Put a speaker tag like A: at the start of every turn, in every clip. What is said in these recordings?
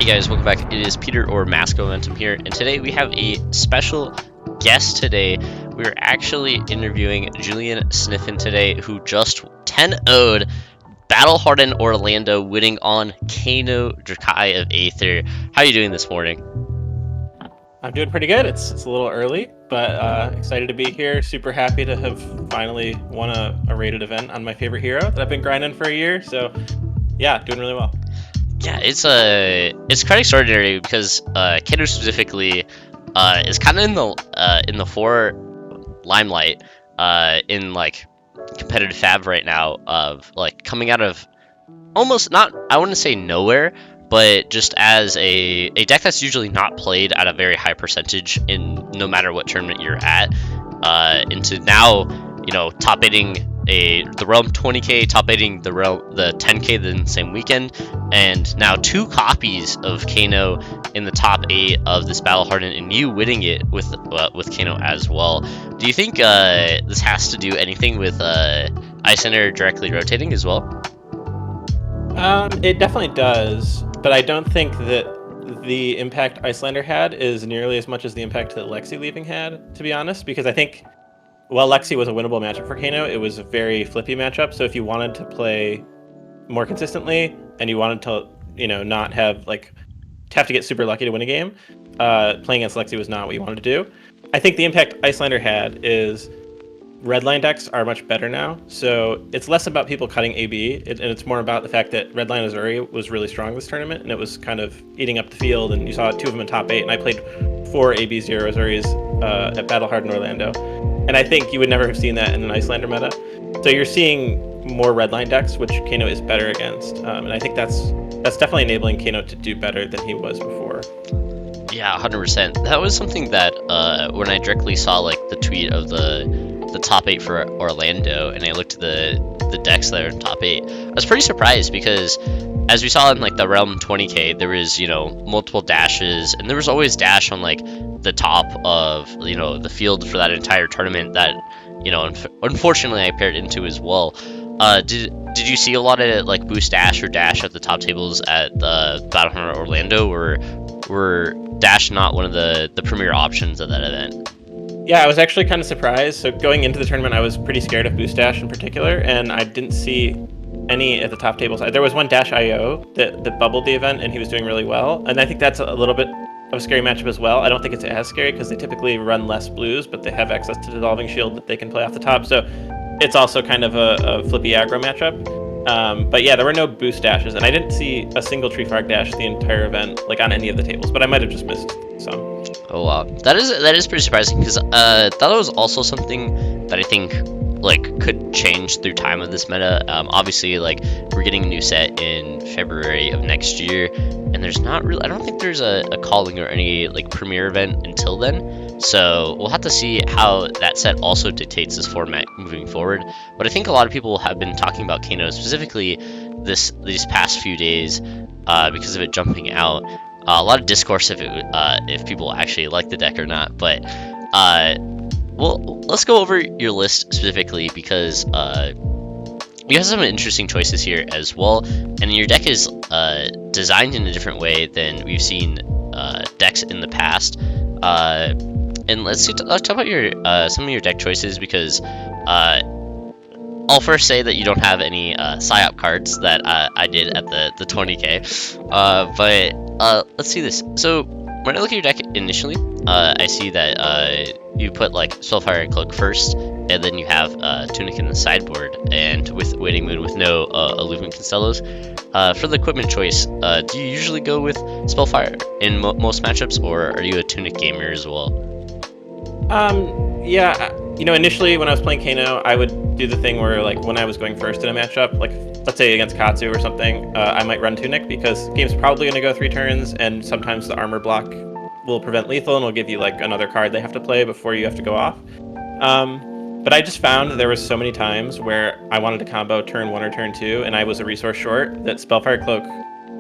A: Hey guys, welcome back. It is Peter or Mask Momentum here, and today we have a special guest today. We're actually interviewing Julian Sniffen today, who just 10-0'd battle-hardened Orlando, winning on Kano, Eye of Aether. How are you doing this morning?
B: I'm doing pretty good. It's a little early, but excited to be here. Super happy to have finally won a rated event on my favorite hero that I've been grinding for a year. So yeah, doing really well.
A: Yeah, it's quite extraordinary because Kano specifically is kind of in the fore limelight in like competitive fab right now, of like coming out of almost not, I wouldn't say nowhere, but just as a deck that's usually not played at a very high percentage in no matter what tournament you're at, into now, top 8ing the Realm 20k, top 8ing the 10k the same weekend, and now 2 copies of Kano in the top 8 of this battle hardened, and you winning it with Kano as well. Do you think this has to do anything with Iyslander directly rotating as well?
B: It definitely does, but I don't think that the impact Iyslander had is nearly as much as the impact that Lexi leaving had, to be honest, because I think while Lexi was a winnable matchup for Kano, it was a very flippy matchup. So if you wanted to play more consistently and you wanted to, not have to get super lucky to win a game, playing against Lexi was not what you wanted to do. I think the impact Iyslander had is redline decks are much better now, so it's less about people cutting AB, and it's more about the fact that redline Azuri was really strong this tournament, and it was kind of eating up the field, and you saw 2 of them in top 8, and I played 4 AB0 Azuris at Battle Hardened Orlando, and I think you would never have seen that in an Iyslander meta. So you're seeing more redline decks, which Kano is better against, and I think that's definitely enabling Kano to do better than he was before.
A: Yeah, 100%. That was something that when I directly saw the tweet of the top 8 for Orlando, and I looked at the decks that are in top 8, I was pretty surprised because as we saw in the Realm 20k, there was multiple dashes, and there was always dash on the top of the field for that entire tournament that unfortunately I paired into as well. Did you see a lot of boost dash or dash at the top tables at the Battlehunter Orlando, or were dash not one of the premier options at that event?
B: Yeah, I was actually kind of surprised. So going into the tournament, I was pretty scared of boost dash in particular, and I didn't see any at the top tables. There was one dash IO that bubbled the event, and he was doing really well. And I think that's a little bit of a scary matchup as well. I don't think it's as scary because they typically run less blues, but they have access to Dissolving Shield that they can play off the top. So it's also kind of a flippy aggro matchup. But yeah, there were no boost dashes, and I didn't see a single Tree Frog dash the entire event, on any of the tables, but I might have just missed some.
A: Oh wow, that is pretty surprising, because that was also something that I think could change through time of this meta. Obviously, we're getting a new set in February of next year, and there's not really, I don't think there's a calling or any premiere event until then. So we'll have to see how that set also dictates this format moving forward. But I think a lot of people have been talking about Kano specifically these past few days because of it jumping out. A lot of discourse if people actually like the deck or not. But well, let's go over your list specifically, because you have some interesting choices here as well, and your deck is designed in a different way than we've seen decks in the past. And let's talk about your some of your deck choices, because I'll first say that you don't have any PSYOP cards that I did at the 20k. But let's see this. So when I look at your deck initially, I see that you put Spellfire and Cloak first, and then you have Tunic in the sideboard, and with Waiting Moon with no Illumine Constellos. For the equipment choice, do you usually go with Spellfire in most matchups, or are you a Tunic gamer as well?
B: Yeah, initially when I was playing Kano, I would do the thing where when I was going first in a matchup, let's say against Katsu or something, I might run Tunic because the game's probably going to go 3 turns, and sometimes the armor block will prevent lethal and will give you another card they have to play before you have to go off. But I just found that there was so many times where I wanted to combo turn 1 or turn 2, and I was a resource short, that Spellfire Cloak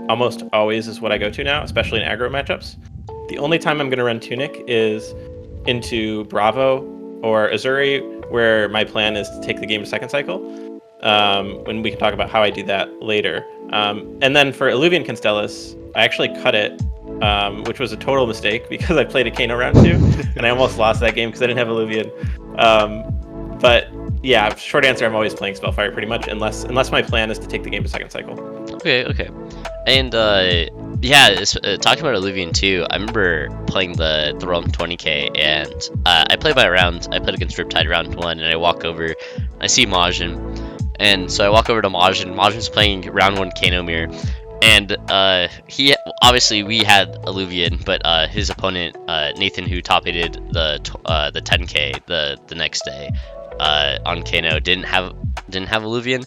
B: almost always is what I go to now, especially in aggro matchups. The only time I'm going to run Tunic is into Bravo or Azuri, where my plan is to take the game to second cycle. when we can talk about how I do that later. And then for Illuvian Constellus, I actually cut it, which was a total mistake because I played a Kano round 2, and I almost lost that game because I didn't have Illuvian. But yeah, short answer, I'm always playing Spellfire pretty much, unless my plan is to take the game to second cycle.
A: Okay. And yeah, talking about Illuvian too, I remember playing the Realm 20k, and I played by round. I played against Riptide round 1, and I walk over, I see Majin, and so I walk over to Majin. Majin's playing round 1 Kano Mirror, and he obviously we had Illuvian, but his opponent Nathan, who top 8'd the 10k the next day on Kano, didn't have Illuvian,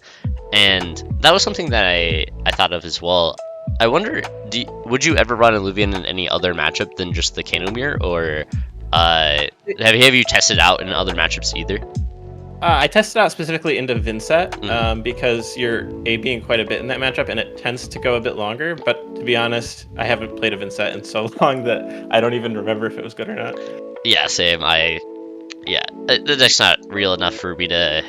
A: and that was something that I thought of as well. I wonder, would you ever run Illuvian in any other matchup than just the Kano Mirror, or have you tested out in other matchups either?
B: I tested out specifically into Vincent because you're ABing quite a bit in that matchup, and it tends to go a bit longer. But to be honest, I haven't played a Vincent in so long that I don't even remember if it was good or not.
A: Yeah, same. The deck's not real enough for me to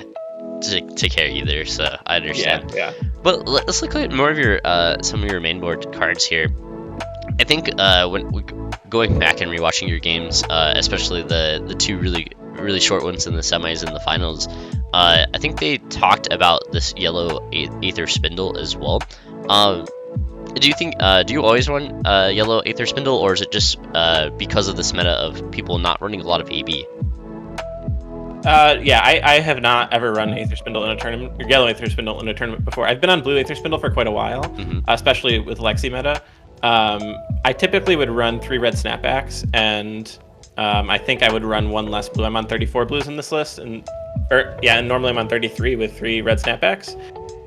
A: care either, so I understand.
B: Yeah.
A: But let's look at more of your some of your main board cards here. I think when going back and rewatching your games, especially the two really short ones in the semis and the finals, I think they talked about this yellow Aether Spindle as well. Do you think do you always run yellow Aether Spindle, or is it just because of this meta of people not running a lot of AB?
B: Yeah, I have not ever run Aether Spindle in a tournament, or yellow Aether Spindle in a tournament before. I've been on blue Aether Spindle for quite a while, especially with Lexi meta. I typically would run 3 red snapbacks, and I think I would run 1 less blue. I'm on 34 blues in this list, and normally I'm on 33 with 3 red snapbacks.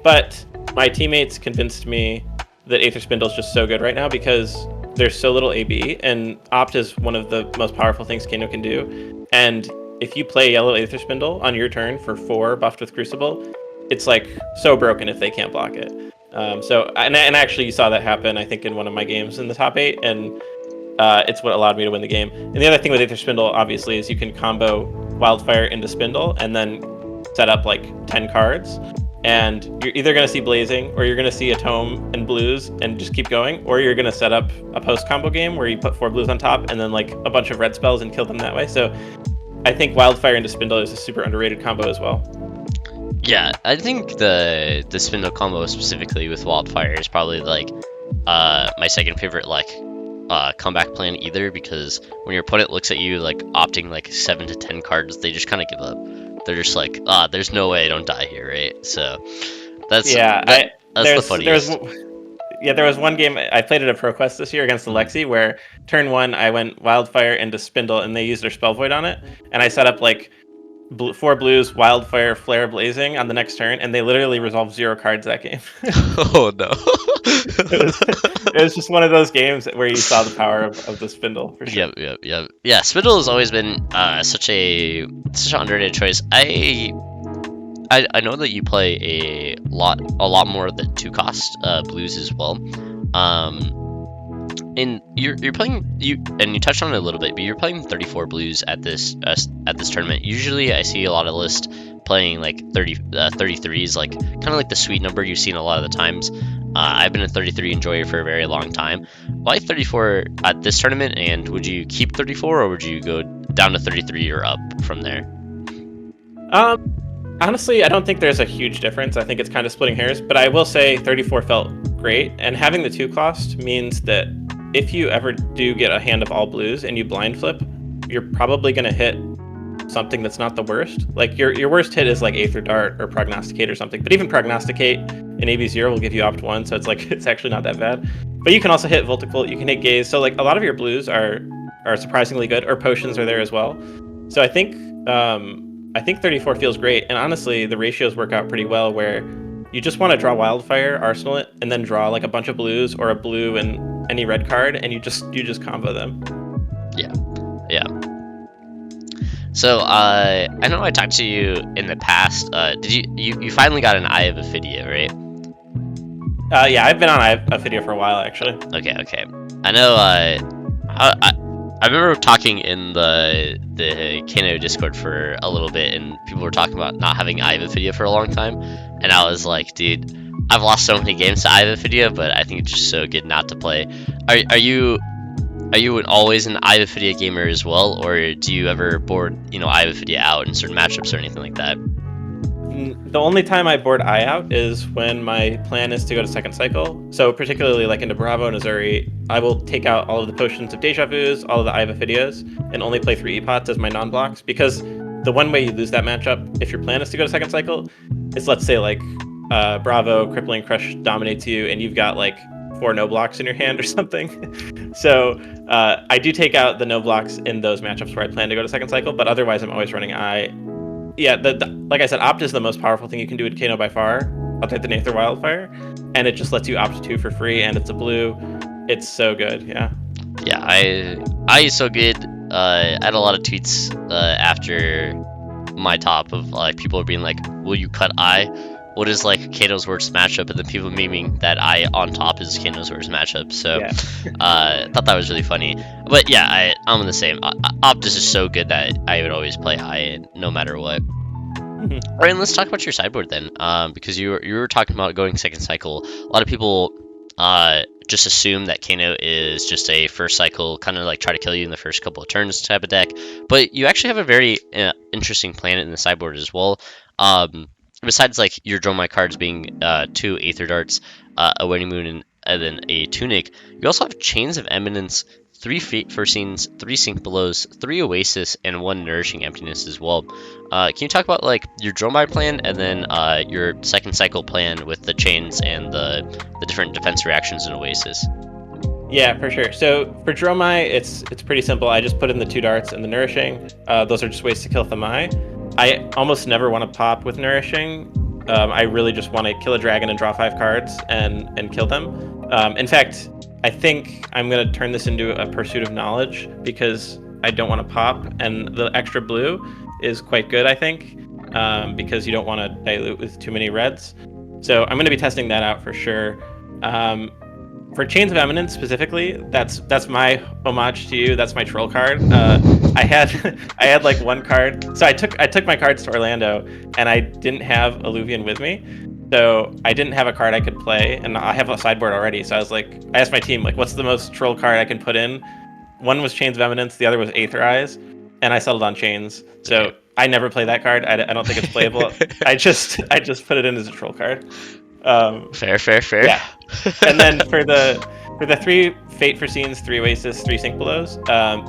B: But my teammates convinced me that Aether Spindle is just so good right now because there's so little AB, and Opt is one of the most powerful things Kano can do. And if you play yellow Aether Spindle on your turn for 4 buffed with Crucible, it's like so broken if they can't block it. And actually you saw that happen, I think, in one of my games in the top 8, and it's what allowed me to win the game. And the other thing with Aether Spindle, obviously, is you can combo Wildfire into Spindle and then set up like 10 cards. And you're either going to see Blazing, or you're going to see a Tome and blues and just keep going, or you're going to set up a post combo game where you put 4 blues on top and then like a bunch of red spells and kill them that way. So I think Wildfire into Spindle is a super underrated combo as well.
A: Yeah, I think the Spindle combo specifically with Wildfire is probably like my second favorite comeback plan either, because when your opponent looks at you like opting like 7 to 10 cards, they just kind of give up. They're just like, there's no way I don't die here, right? So that's the funniest.
B: There was one game I played at a ProQuest this year against the Lexi where turn 1 I went Wildfire into Spindle and they used their Spell Void on it, and I set up like 4 blues, Wildfire, Flare, Blazing on the next turn, and they literally resolved 0 cards that game.
A: Oh no.
B: It was just one of those games where you saw the power of the Spindle, for sure.
A: Yep. Yeah, Spindle has always been such an underrated choice. I know that you play a lot more of the 2-cost blues as well. And you're playing, and you touched on it a little bit, but you're playing 34 blues at this tournament. Usually I see a lot of lists playing like 33s, like kind of like the sweet number you've seen a lot of the times. I've been a 33 enjoyer for a very long time. Why 34 at this tournament, and would you keep 34 or would you go down to 33 or up from there?
B: Honestly, I don't think there's a huge difference. I think it's kind of splitting hairs, but I will say 34 felt great, and having the 2-cost means that if you ever do get a hand of all blues and you blind flip, you're probably going to hit something that's not the worst. Like your worst hit is like Aether Dart or Prognosticate or something, but even Prognosticate in AB0 will give you Opt 1, so it's like it's actually not that bad. But you can also hit Volticult, you can hit Gaze, so like a lot of your blues are surprisingly good, or Potions are there as well. So I think 34 feels great, and honestly the ratios work out pretty well where you just want to draw Wildfire, arsenal it, and then draw like a bunch of blues or a blue and any red card, and you just combo them. Yeah.
A: So I know I talked to you in the past. Did you finally got an Eye of Ophidia, right?
B: Yeah, I've been on Eye of Ophidia for a while actually.
A: Okay. I know. I remember talking in the Kano Discord for a little bit, and people were talking about not having Eye of Ophidia for a long time, and I was like, dude, I've lost so many games to Eye of Ophidia, but I think it's just so good not to play. Are you always an Eye of Ophidia gamer as well, or do you ever board Eye of Ophidia out in certain matchups or anything like that?
B: The only time I board Eye out is when my plan is to go to second cycle. So particularly like into Bravo and Azuri, I will take out all of the potions of Deja Vus, all of the Eye of Ophidias, and only play 3 Epots as my non-blocks, because the one way you lose that matchup, if your plan is to go to second cycle, is let's say like Bravo, Crippling Crush dominates you, and you've got like 4 no blocks in your hand or something. So I do take out the no blocks in those matchups where I plan to go to second cycle, but otherwise I'm always running Eye. Yeah, like I said, Opt is the most powerful thing you can do in Kano by far. I'll take the Nather Wildfire, and it just lets you opt 2 for free, and it's a blue. It's so good, yeah.
A: Yeah, I is so good. I had a lot of tweets after my top of like people being like, "Will you cut Eye? What is like Kano's worst matchup?" And then people memeing that Eye on top is Kano's worst matchup. So
B: Yeah.
A: I thought that was really funny. But yeah, I'm the same. Optus is so good that I would always play Eye no matter what. All right, and let's talk about your sideboard then, because you were talking about going second cycle. A lot of people just assume that Kano is just a first cycle, kind of like try to kill you in the first couple of turns type of deck, but you actually have a very interesting planet in the sideboard as well. Besides like your Draw My cards being 2 Aether Darts, a Waning Moon, and then a Tunic, you also have Chains of Eminence, 3 Fate Foreseens, 3 Sink Belows, 3 Oasis, and 1 Nourishing Emptiness as well. Can you talk about like your Draw My plan, and then your second cycle plan with the chains and the different defense reactions in Oasis?
B: Yeah, for sure. So for Dromai, it's pretty simple. I just put in the 2 darts and the Nourishing. Those are just ways to kill Thamai. I almost never want to pop with Nourishing. I really just want to kill a dragon and draw 5 cards and kill them. In fact, I think I'm going to turn this into a Pursuit of Knowledge, because I don't want to pop, and the extra blue is quite good, I think, because you don't want to dilute with too many reds. So I'm going to be testing that out for sure. For Chains of Eminence specifically, that's my homage to you. That's my troll card. I had like 1 card. So I took my cards to Orlando, and I didn't have Alluvian with me. So I didn't have a card I could play, and I have a sideboard already. So I was like, I asked my team, like, what's the most troll card I can put in? One was Chains of Eminence, the other was Aether Eyes, and I settled on Chains. So
A: Okay.
B: I never play that card. I don't think it's playable. I just put it in as a troll card.
A: Fair.
B: Yeah. And then for the 3 Fate Foreseens, 3 Oasis, 3 Sink Belows,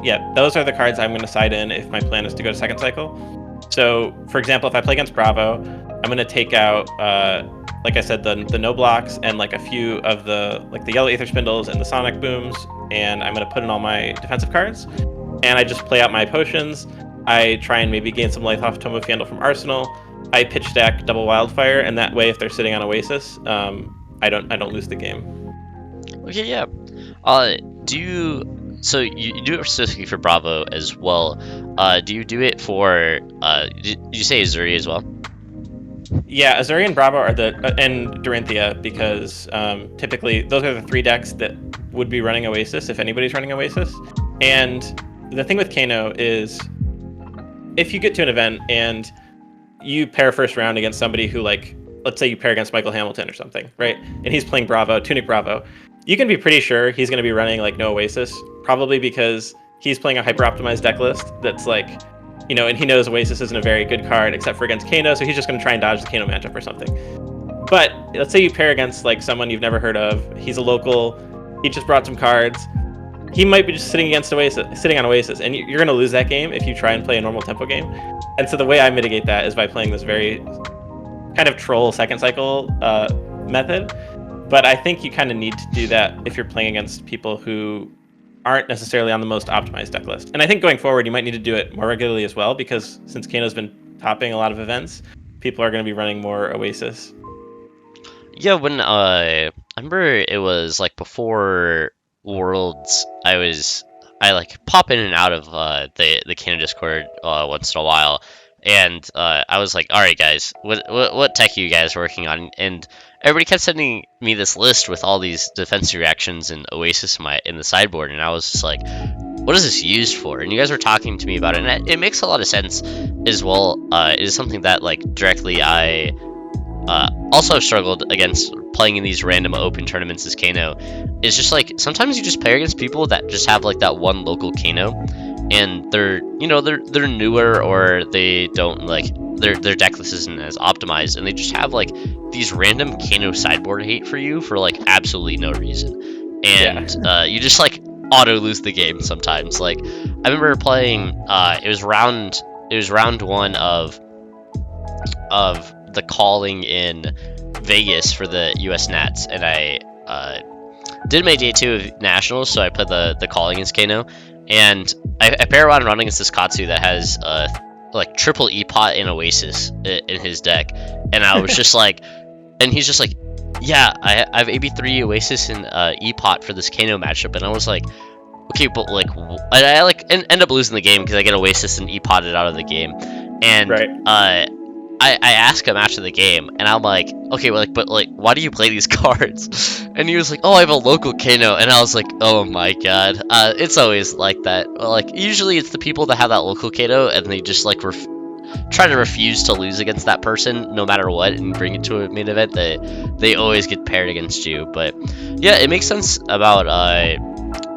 B: yeah, those are the cards I'm going to side in if my plan is to go to second cycle. So, for example, if I play against Bravo, I'm going to take out, like I said, the no blocks and like a few of the Yellow Aether Spindles and the Sonic Booms, and I'm going to put in all my defensive cards, and I just play out my potions. I try and maybe gain some life off Tome of Fandle from Arsenal. I pitch stack double Wildfire, and that way, if they're sitting on Oasis, I don't lose the game.
A: Okay, yeah. So you do it specifically for Bravo as well. Do you do it for did you say Azuri as well?
B: Yeah, Azuri and Bravo are and Dorinthia, because typically those are the 3 decks that would be running Oasis if anybody's running Oasis. And the thing with Kano is, if you get to an event and you pair first round against somebody who, like, let's say you pair against Michael Hamilton or something, right? And he's playing Bravo, Tunic Bravo. You can be pretty sure he's going to be running like no Oasis, probably because he's playing a hyper optimized deck list that's like, and he knows Oasis isn't a very good card except for against Kano, so he's just going to try and dodge the Kano matchup or something. But let's say you pair against like someone you've never heard of. He's a local. He just brought some cards. He might be just sitting on Oasis, and you're going to lose that game if you try and play a normal tempo game. And so the way I mitigate that is by playing this very kind of troll second cycle method. But I think you kind of need to do that if you're playing against people who aren't necessarily on the most optimized deck list. And I think going forward, you might need to do it more regularly as well, because since Kano's been topping a lot of events, people are going to be running more Oasis.
A: Yeah, when I remember it was like before Worlds, I like pop in and out of the Kano Discord once in a while, and I was like, all right guys, what tech are you guys working on? And everybody kept sending me this list with all these defensive reactions and Oasis in the sideboard, and I was just like, what is this used for? And you guys were talking to me about it, and it makes a lot of sense as well. It is something that like directly I also have struggled against playing in these random open tournaments as Kano. It's just like sometimes you just play against people that just have like that one local Kano, and they're newer, or they don't like their deck list isn't as optimized, and they just have like these random Kano sideboard hate for you for like absolutely no reason, and you just like auto lose the game sometimes. Like I remember playing it was round 1 of the calling in Vegas for the US Nats, and I did my day 2 of nationals, so I played the calling against Kano, and I pair around running against this Katsu that has like triple E-Pot and Oasis in his deck, and I was just like, and he's just like, yeah, I have AB3 Oasis and E-Pot for this Kano matchup, and I was like, okay, but like, I like end up losing the game because I get Oasis and E-Potted out of the game, and I asked him after the game, and I'm like, okay, well, like, but like, why do you play these cards? And he was like, oh, I have a local Kano, and I was like, oh my god, it's always like that. Like, usually it's the people that have that local Kano, and they just like try to refuse to lose against that person no matter what, and bring it to a main event. They always get paired against you. But yeah, it makes sense about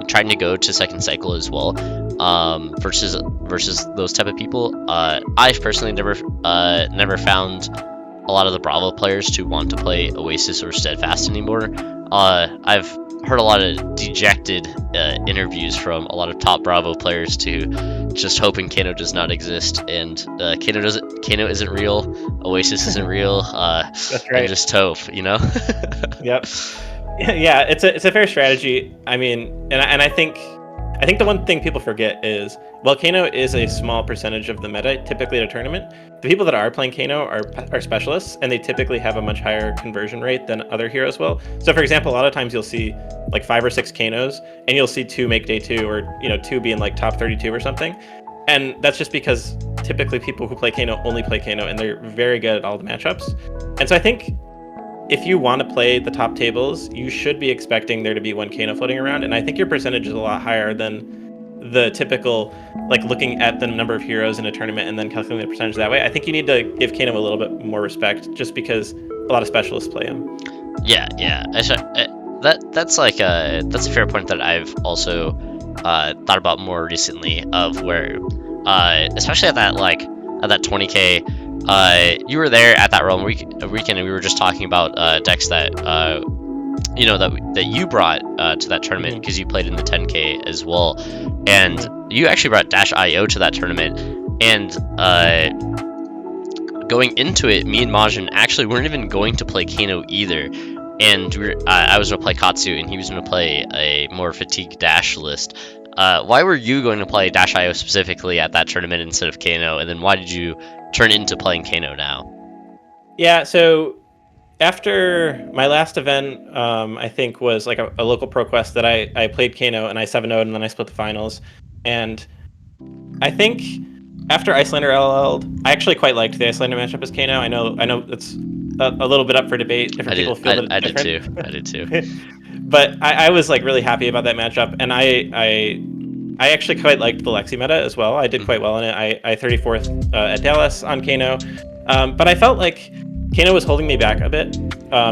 A: trying to go to second cycle as well, versus those type of people. I've personally never found a lot of the Bravo players to want to play Oasis or Steadfast anymore. I've heard a lot of dejected interviews from a lot of top Bravo players to just hoping Kano does not exist, and Kano isn't real, Oasis isn't real.
B: That's right.
A: And just hope, you know.
B: Yep. Yeah, it's a fair strategy. I mean, and I think the one thing people forget is, while Kano is a small percentage of the meta typically at a tournament, the people that are playing Kano are specialists, and they typically have a much higher conversion rate than other heroes will. So for example, a lot of times you'll see like 5 or 6 Kanos, and you'll see 2 make day 2, or 2 be in like top 32 or something. And that's just because typically people who play Kano only play Kano, and they're very good at all the matchups. And so I think if you want to play the top tables, you should be expecting there to be 1 Kano floating around, and I think your percentage is a lot higher than the typical, like, looking at the number of heroes in a tournament and then calculating the percentage that way. I think you need to give Kano a little bit more respect, just because a lot of specialists play him.
A: Yeah. That's like that's a fair point that I've also thought about more recently, of where especially at that 20K, you were there at that Realm weekend, and we were just talking about decks that that you brought to that tournament, because you played in the 10K as well, and you actually brought -IO to that tournament. And going into it, me and Majin actually weren't even going to play Kano either, and I was going to play Katsu, and he was going to play a more fatigue dash list. Why were you going to play -IO specifically at that tournament instead of Kano, and then why did you turn into playing Kano now?
B: Yeah, so after my last event, I think was like a local pro quest that I played Kano, and I 7-0'd, and then I split the finals. And I think after Iyslander LL'd, I actually quite liked the Iyslander matchup as Kano. I know it's a little bit up for debate. Different people feel that it's different.
A: I did too.
B: But I was like really happy about that matchup, and I actually quite liked the Lexi meta as well. I did quite well in it. I 34th at Dallas on Kano, but I felt like Kano was holding me back a bit,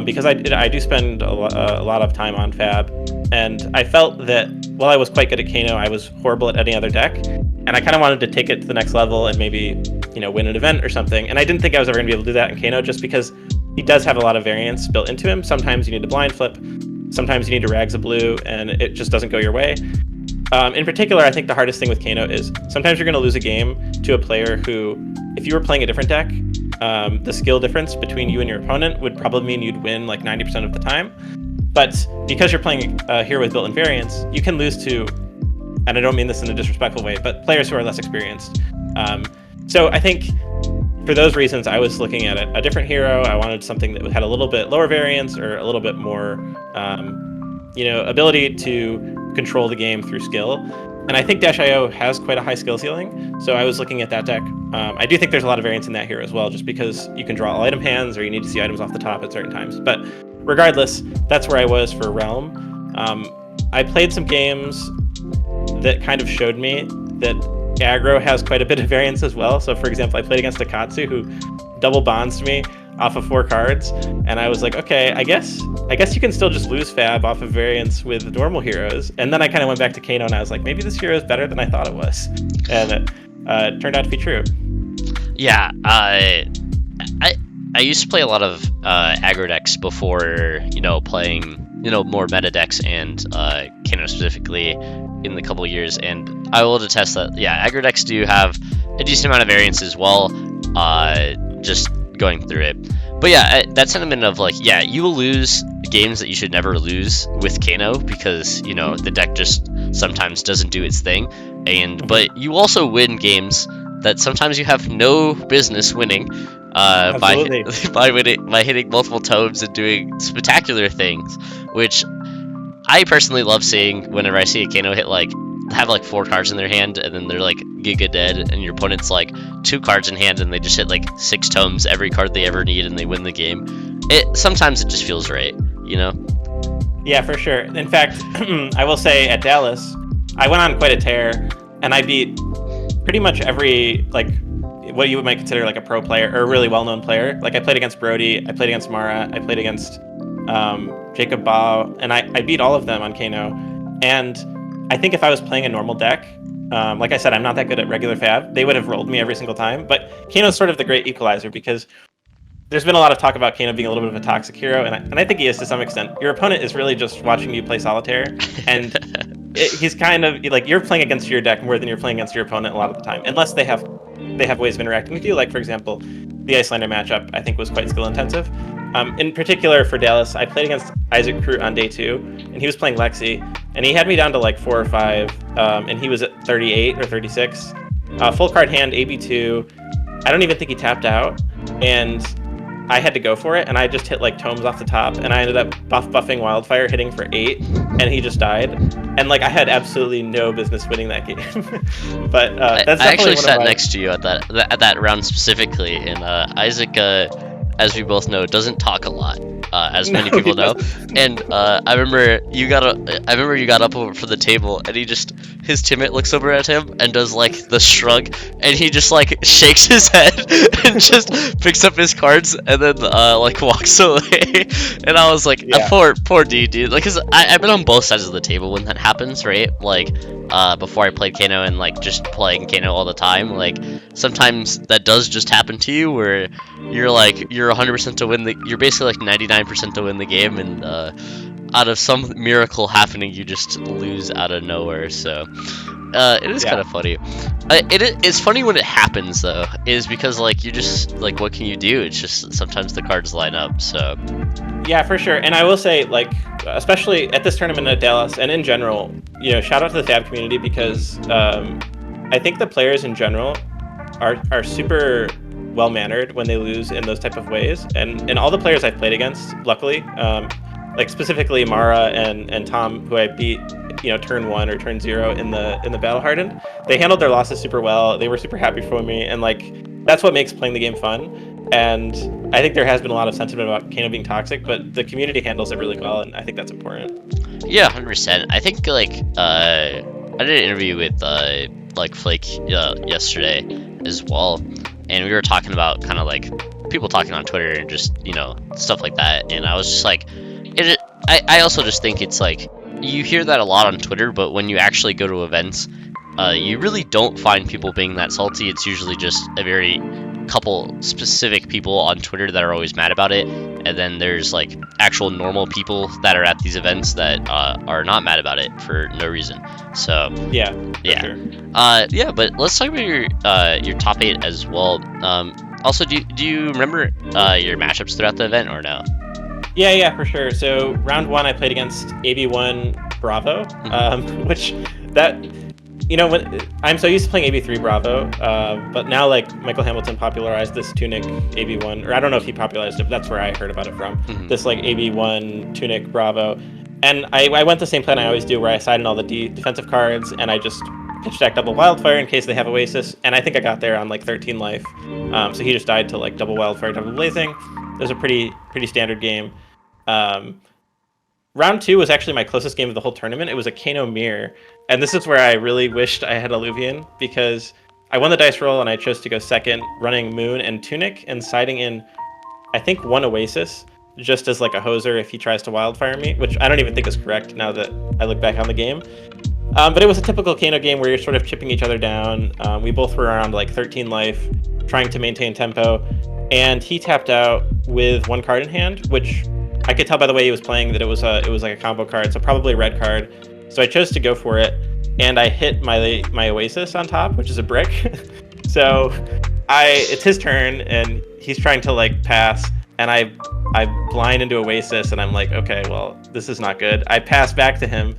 B: because I do spend a lot of time on Fab, and I felt that while I was quite good at Kano, I was horrible at any other deck, and I kind of wanted to take it to the next level and maybe win an event or something. And I didn't think I was ever going to be able to do that in Kano, just because he does have a lot of variance built into him. Sometimes you need to blind flip, sometimes you need to rags a blue, and it just doesn't go your way. In particular, I think the hardest thing with Kano is sometimes you're going to lose a game to a player who, if you were playing a different deck, the skill difference between you and your opponent would probably mean you'd win like 90% of the time. But because you're playing a hero with built-in variance, you can lose to, and I don't mean this in a disrespectful way, but players who are less experienced. So I think for those reasons, I was looking at a different hero. I wanted something that had a little bit lower variance, or a little bit more, ability to control the game through skill. And I think -IO has quite a high skill ceiling, so I was looking at that deck. I do think there's a lot of variance in that hero as well, just because you can draw all item hands, or you need to see items off the top at certain times. But regardless, that's where I was for Realm. I played some games that kind of showed me that aggro has quite a bit of variance as well. So for example, I played against Akatsu, who double bonds me off of 4 cards, and I was like, okay, I guess you can still just lose fab off of variance with normal heroes. And then I kind of went back to Kano, and I was like, maybe this hero is better than I thought it was, and it turned out to be true.
A: Yeah, I used to play a lot of aggro decks before, playing, more meta decks and Kano specifically in the couple years, and I will attest that, yeah, aggro decks do have a decent amount of variance as well, just going through it. But yeah, that sentiment of like, yeah, you will lose games that you should never lose with Kano because, the deck just sometimes doesn't do its thing, but you also win games that sometimes you have no business winning by hitting multiple tomes and doing spectacular things, which I personally love seeing whenever I see a Kano have 4 cards in their hand and then they're like giga dead and your opponent's like 2 cards in hand and they just hit like 6 tomes, every card they ever need, and they win the game. Sometimes it just feels right,
B: Yeah, for sure. In fact, I will say at Dallas, I went on quite a tear and I beat pretty much every what you might consider like a pro player or a really well-known player. Like I played against Brody, I played against Mara, I played against Jacob Bao, and I beat all of them on Kano. And I think if I was playing a normal deck, like I said, I'm not that good at regular fab, they would have rolled me every single time. But Kano's sort of the great equalizer because there's been a lot of talk about Kano being a little bit of a toxic hero, and I think he is to some extent. Your opponent is really just watching you play solitaire, and he's kind of like you're playing against your deck more than you're playing against your opponent a lot of the time, unless they have ways of interacting with you. Like for example, the Iyslander matchup I think was quite skill intensive. In particular for Dallas, I played against Isaac Crute on day 2, and he was playing Lexi, and he had me down to like 4 or 5, and he was at 38 or 36. Full card hand, AB2. I don't even think he tapped out, and I had to go for it, and I just hit like tomes off the top, and I ended up buffing Wildfire, hitting for 8, and he just died. And like I had absolutely no business winning that game. But that's
A: I actually sat next to you at that round specifically, and Isaac, as we both know, doesn't talk a lot, as many people know. And I remember you got up over for the table, and his teammate looks over at him and does like the shrug, and he just like shakes his head and just picks up his cards and then walks away. And I was like,
B: yeah.
A: poor dude, like, cause I've been on both sides of the table when that happens, right? Like, before I played Kano and like just playing Kano all the time, like sometimes that does just happen to you where you're 100% to win you're basically like 99% to win the game, and out of some miracle happening, you just lose out of nowhere. So it is kind of funny. It's funny when it happens though, is because like you just like, what can you do? It's just sometimes the cards line up. So
B: yeah, for sure. And I will say, like, especially at this tournament at Dallas and in general, shout out to the Fab community because I think the players in general are super well mannered when they lose in those type of ways. And all the players I've played against, luckily, like specifically Mara and Tom, who I beat, turn 1 or turn 0 in the Battle Hardened, they handled their losses super well. They were super happy for me, and like that's what makes playing the game fun. And I think there has been a lot of sentiment about Kano being toxic, but the community handles it really well, and I think that's important.
A: Yeah, 100%. I think like I did an interview with like Flake yesterday as well, and we were talking about kind of like people talking on Twitter and just stuff like that, and I was just like, I also just think it's like you hear that a lot on Twitter, but when you actually go to events, you really don't find people being that salty. It's usually just a very couple specific people on Twitter that are always mad about it, and then there's like actual normal people that are at these events that are not mad about it for no reason. So
B: yeah.
A: Sure. But let's talk about your top 8 as well. Also, do you remember your matchups throughout the event or no?
B: Yeah, for sure. So round 1, I played against AB1 Bravo, which that. When I'm so used to playing AB3 Bravo, but now like Michael Hamilton popularized this Tunic AB1, or I don't know if he popularized it, but that's where I heard about it from. This like AB1 Tunic Bravo, and I went the same plan I always do, where I side in all the defensive cards, and I just pitch deck double Wildfire in case they have Oasis, and I think I got there on like 13 life. So he just died to like double Wildfire, double Blazing. It was a pretty standard game. round 2 was actually my closest game of the whole tournament. It was a Kano mirror, and this is where I really wished I had Alluvian, because I won the dice roll and I chose to go second, running Moon and Tunic and siding in, I think, one Oasis, just as like a hoser if he tries to wildfire me, which I don't even think is correct now that I look back on the game. But it was a typical Kano game where you're sort of chipping each other down. We both were around like 13 life, trying to maintain tempo, and he tapped out with 1 card in hand, which I could tell by the way he was playing that it was like a combo card, so probably a red card. So I chose to go for it, and I hit my Oasis on top, which is a brick. So it's his turn, and he's trying to like pass, and I blind into Oasis, and I'm like, okay, well, this is not good. I pass back to him,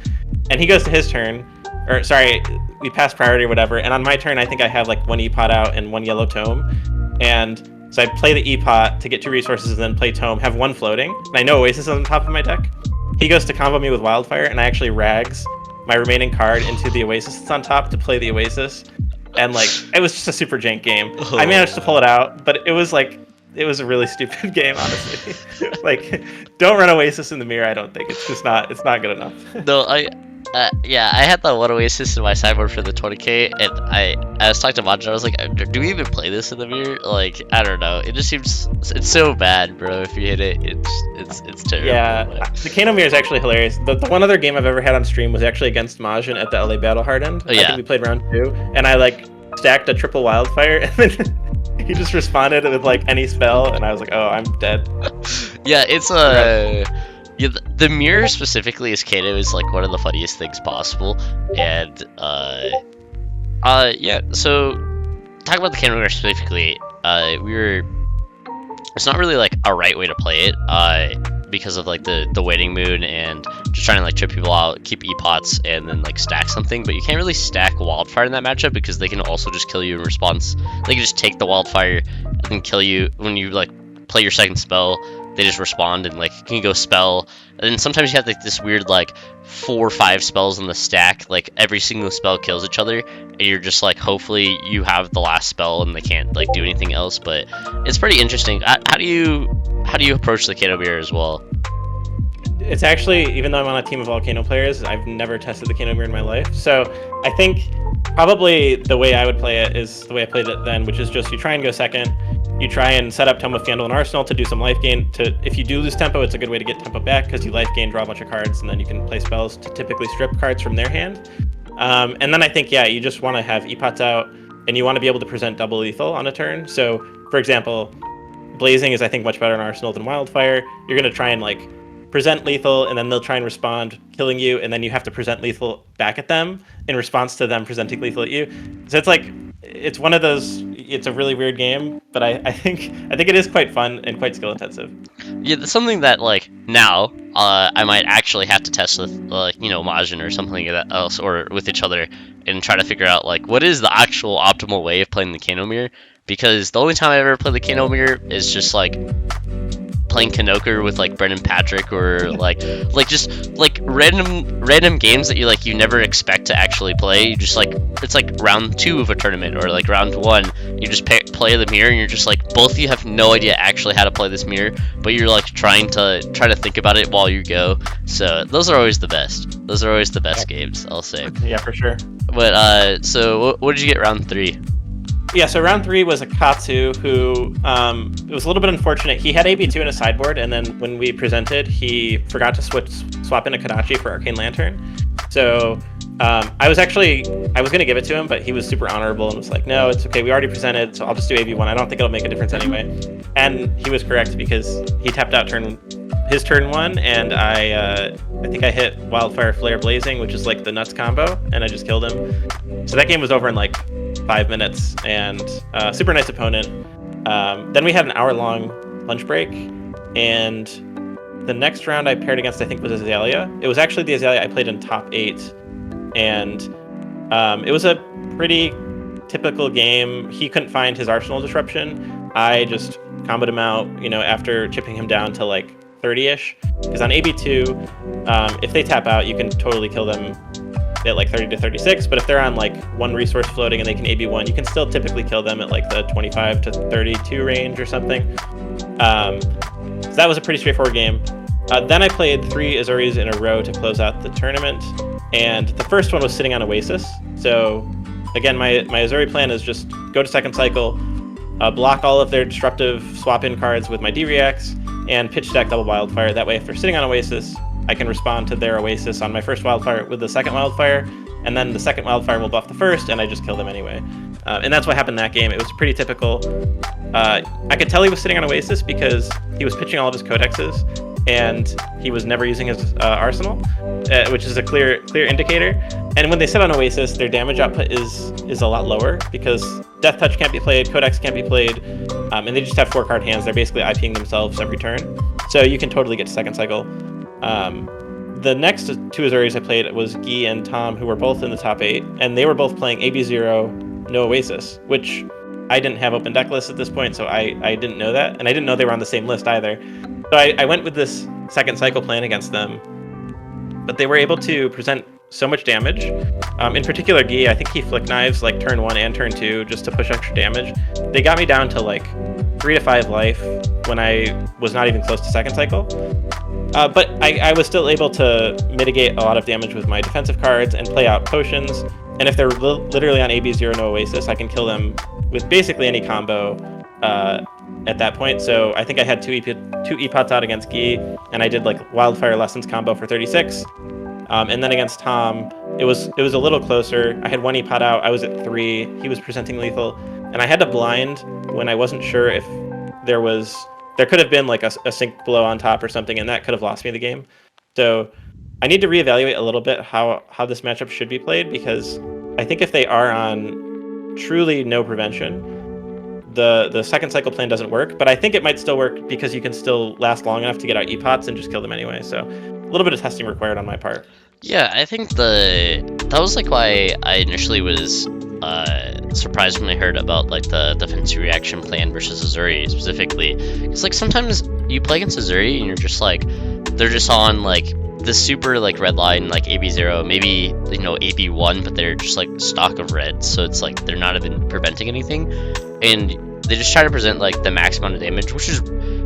B: and he goes to his turn, or sorry, we pass priority or whatever, and on my turn, I think I have like 1 E-Pot out and 1 yellow tome, and so I play the E-Pot to get 2 resources and then play tome, have 1 floating, and I know Oasis is on top of my deck. He goes to combo me with Wildfire, and I actually rags my remaining card into the Oasis that's on top to play the Oasis, and like, it was just a super jank game. I managed to pull it out, but it was a really stupid game, honestly. Like, don't run Oasis in the mirror. I don't think it's not good enough.
A: No, I had that one Oasis in my sideboard for the 20k, and I was talking to Majin. I was like, do we even play this in the mirror? Like, I don't know. It just seems it's so bad, bro. If you hit it, it's terrible.
B: Yeah, the Kano mirror is actually hilarious. The one other game I've ever had on stream was actually against Majin at the LA Battle Hard End.
A: Oh, yeah.
B: I think we played round 2, and I like stacked a triple Wildfire, and then he just responded with like any spell, and I was like, oh, I'm dead.
A: Yeah, it's yeah, the mirror specifically as Kano is like one of the funniest things possible, and yeah. So talking about the Kano mirror specifically, it's not really like a right way to play it, because of like the waiting moon and just trying to like trip people out, keep E-Pots, and then like stack something. But you can't really stack Wildfire in that matchup because they can also just kill you in response. They can just take the Wildfire and then kill you when you like play your second spell. They just respond and like can go spell, and then sometimes you have like this weird like 4 or 5 spells in the stack, like every single spell kills each other, and you're just like, hopefully you have the last spell and they can't like do anything else. But it's pretty interesting. How do you approach the Kano mirror as well?
B: It's actually, even though I'm on a team of all Kano players, I've never tested the Kano mirror in my life. So I think probably the way I would play it is the way I played it then, which is just you try and go second. You try and set up Tome of Candle and Arsenal to do some life gain. If you do lose tempo, it's a good way to get tempo back because you life gain, draw a bunch of cards, and then you can play spells to typically strip cards from their hand. And then I think, yeah, you just want to have E-Pots out, and you want to be able to present double lethal on a turn. So, for example, Blazing is, I think, much better in Arsenal than Wildfire. You're going to try and like present lethal, and then they'll try and respond, killing you, and then you have to present lethal back at them in response to them presenting lethal at you. So it's like, it's one of those, it's a really weird game, but I think it is quite fun and quite skill intensive.
A: Yeah, that's something that like now I might actually have to test with like Majin or something else, or with each other, and try to figure out like what is the actual optimal way of playing the Kano mirror, because the only time I ever played the Kano mirror is just like playing Kanoker with like Brendan Patrick, or like just like random games that you never expect to actually play. You just like, it's like round 2 of a tournament or like round 1, you just play the mirror, and you're just like, both of you have no idea actually how to play this mirror, but you're like trying to think about it while you go. So those are always the best. Those are always the best games, I'll say.
B: Yeah, for sure.
A: But so what did you get round 3?
B: Yeah, so round 3 was a Katsu who, it was a little bit unfortunate. He had AB2 in his sideboard, and then when we presented, he forgot to swap in a Kadachi for Arcane Lantern. So I was going to give it to him, but he was super honorable and was like, no, it's okay, we already presented, so I'll just do AB1. I don't think it'll make a difference anyway. And he was correct, because he tapped out his turn 1, and I think I hit Wildfire Flare Blazing, which is like the nuts combo, and I just killed him. So that game was over in like 5 minutes, and super nice opponent. Then we had an hour-long lunch break, and the next round I paired against, I think, was Azalea. It was actually the Azalea I played in top 8, and it was a pretty typical game. He couldn't find his Arsenal Disruption. I just comboed him out, after chipping him down to like 30-ish, because on AB2, if they tap out, you can totally kill them at like 30 to 36, but if they're on like 1 resource floating and they can AB1, you can still typically kill them at like the 25 to 32 range or something. So that was a pretty straightforward game. Then I played 3 Azuris in a row to close out the tournament, and the first one was sitting on Oasis. So again, my Azuri plan is just go to second cycle, block all of their destructive swap-in cards with my D-Reacts, and pitch deck double Wildfire. That way, if they're sitting on Oasis, I can respond to their Oasis on my first Wildfire with the second Wildfire, and then the second Wildfire will buff the first, and I just kill them anyway. And that's what happened that game. It was pretty typical. I could tell he was sitting on Oasis because he was pitching all of his codexes, and he was never using his arsenal, which is a clear indicator. And when they sit on Oasis, their damage output is a lot lower because Death Touch can't be played, Codex can't be played, and they just have 4-card hands. They're basically IPing themselves every turn. So you can totally get to second cycle. The next 2 Azuris I played was Guy and Tom, who were both in the top 8, and they were both playing AB0, no Oasis, which I didn't have open deck lists at this point, so I didn't know that, and I didn't know they were on the same list either. So I went with this second cycle plan against them, but they were able to present so much damage. In particular, Guy, I think he flick knives like turn 1 and turn 2 just to push extra damage. They got me down to like 3 to 5 life when I was not even close to second cycle. But I was still able to mitigate a lot of damage with my defensive cards and play out potions. And if they're literally on AB0 no Oasis, I can kill them with basically any combo at that point. So I think I had 2 epots out against Guy, and I did like Wildfire Lessons combo for 36. And then against Tom, it was a little closer. I had 1 epot out. I was at 3. He was presenting lethal, and I had to blind when I wasn't sure if there could have been like a sync blow on top or something, and that could have lost me the game. So I need to reevaluate a little bit how this matchup should be played, because I think if they are on truly no prevention, the second cycle plan doesn't work. But I think it might still work because you can still last long enough to get out epots and just kill them anyway. So a little bit of testing required on my part.
A: Yeah, I think that was like why I initially was surprised when I heard about like the defensive reaction plan versus Azuri specifically. It's like sometimes you play against Azuri and you're just like, they're just on like the super like red line, like AB0, maybe AB1, but they're just like stock of red, so it's like they're not even preventing anything, and they just try to present like the max amount of damage, which is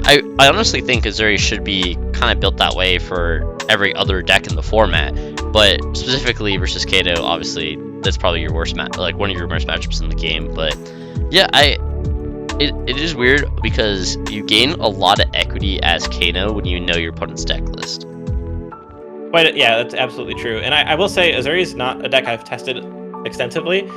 A: I honestly think Azuri should be kind of built that way for every other deck in the format, but specifically versus Kano, obviously that's probably your worst one of your worst matchups in the game. But yeah, it is weird because you gain a lot of equity as Kano when you know your opponent's deck list.
B: Yeah, that's absolutely true. And I will say Azuri is not a deck I've tested extensively.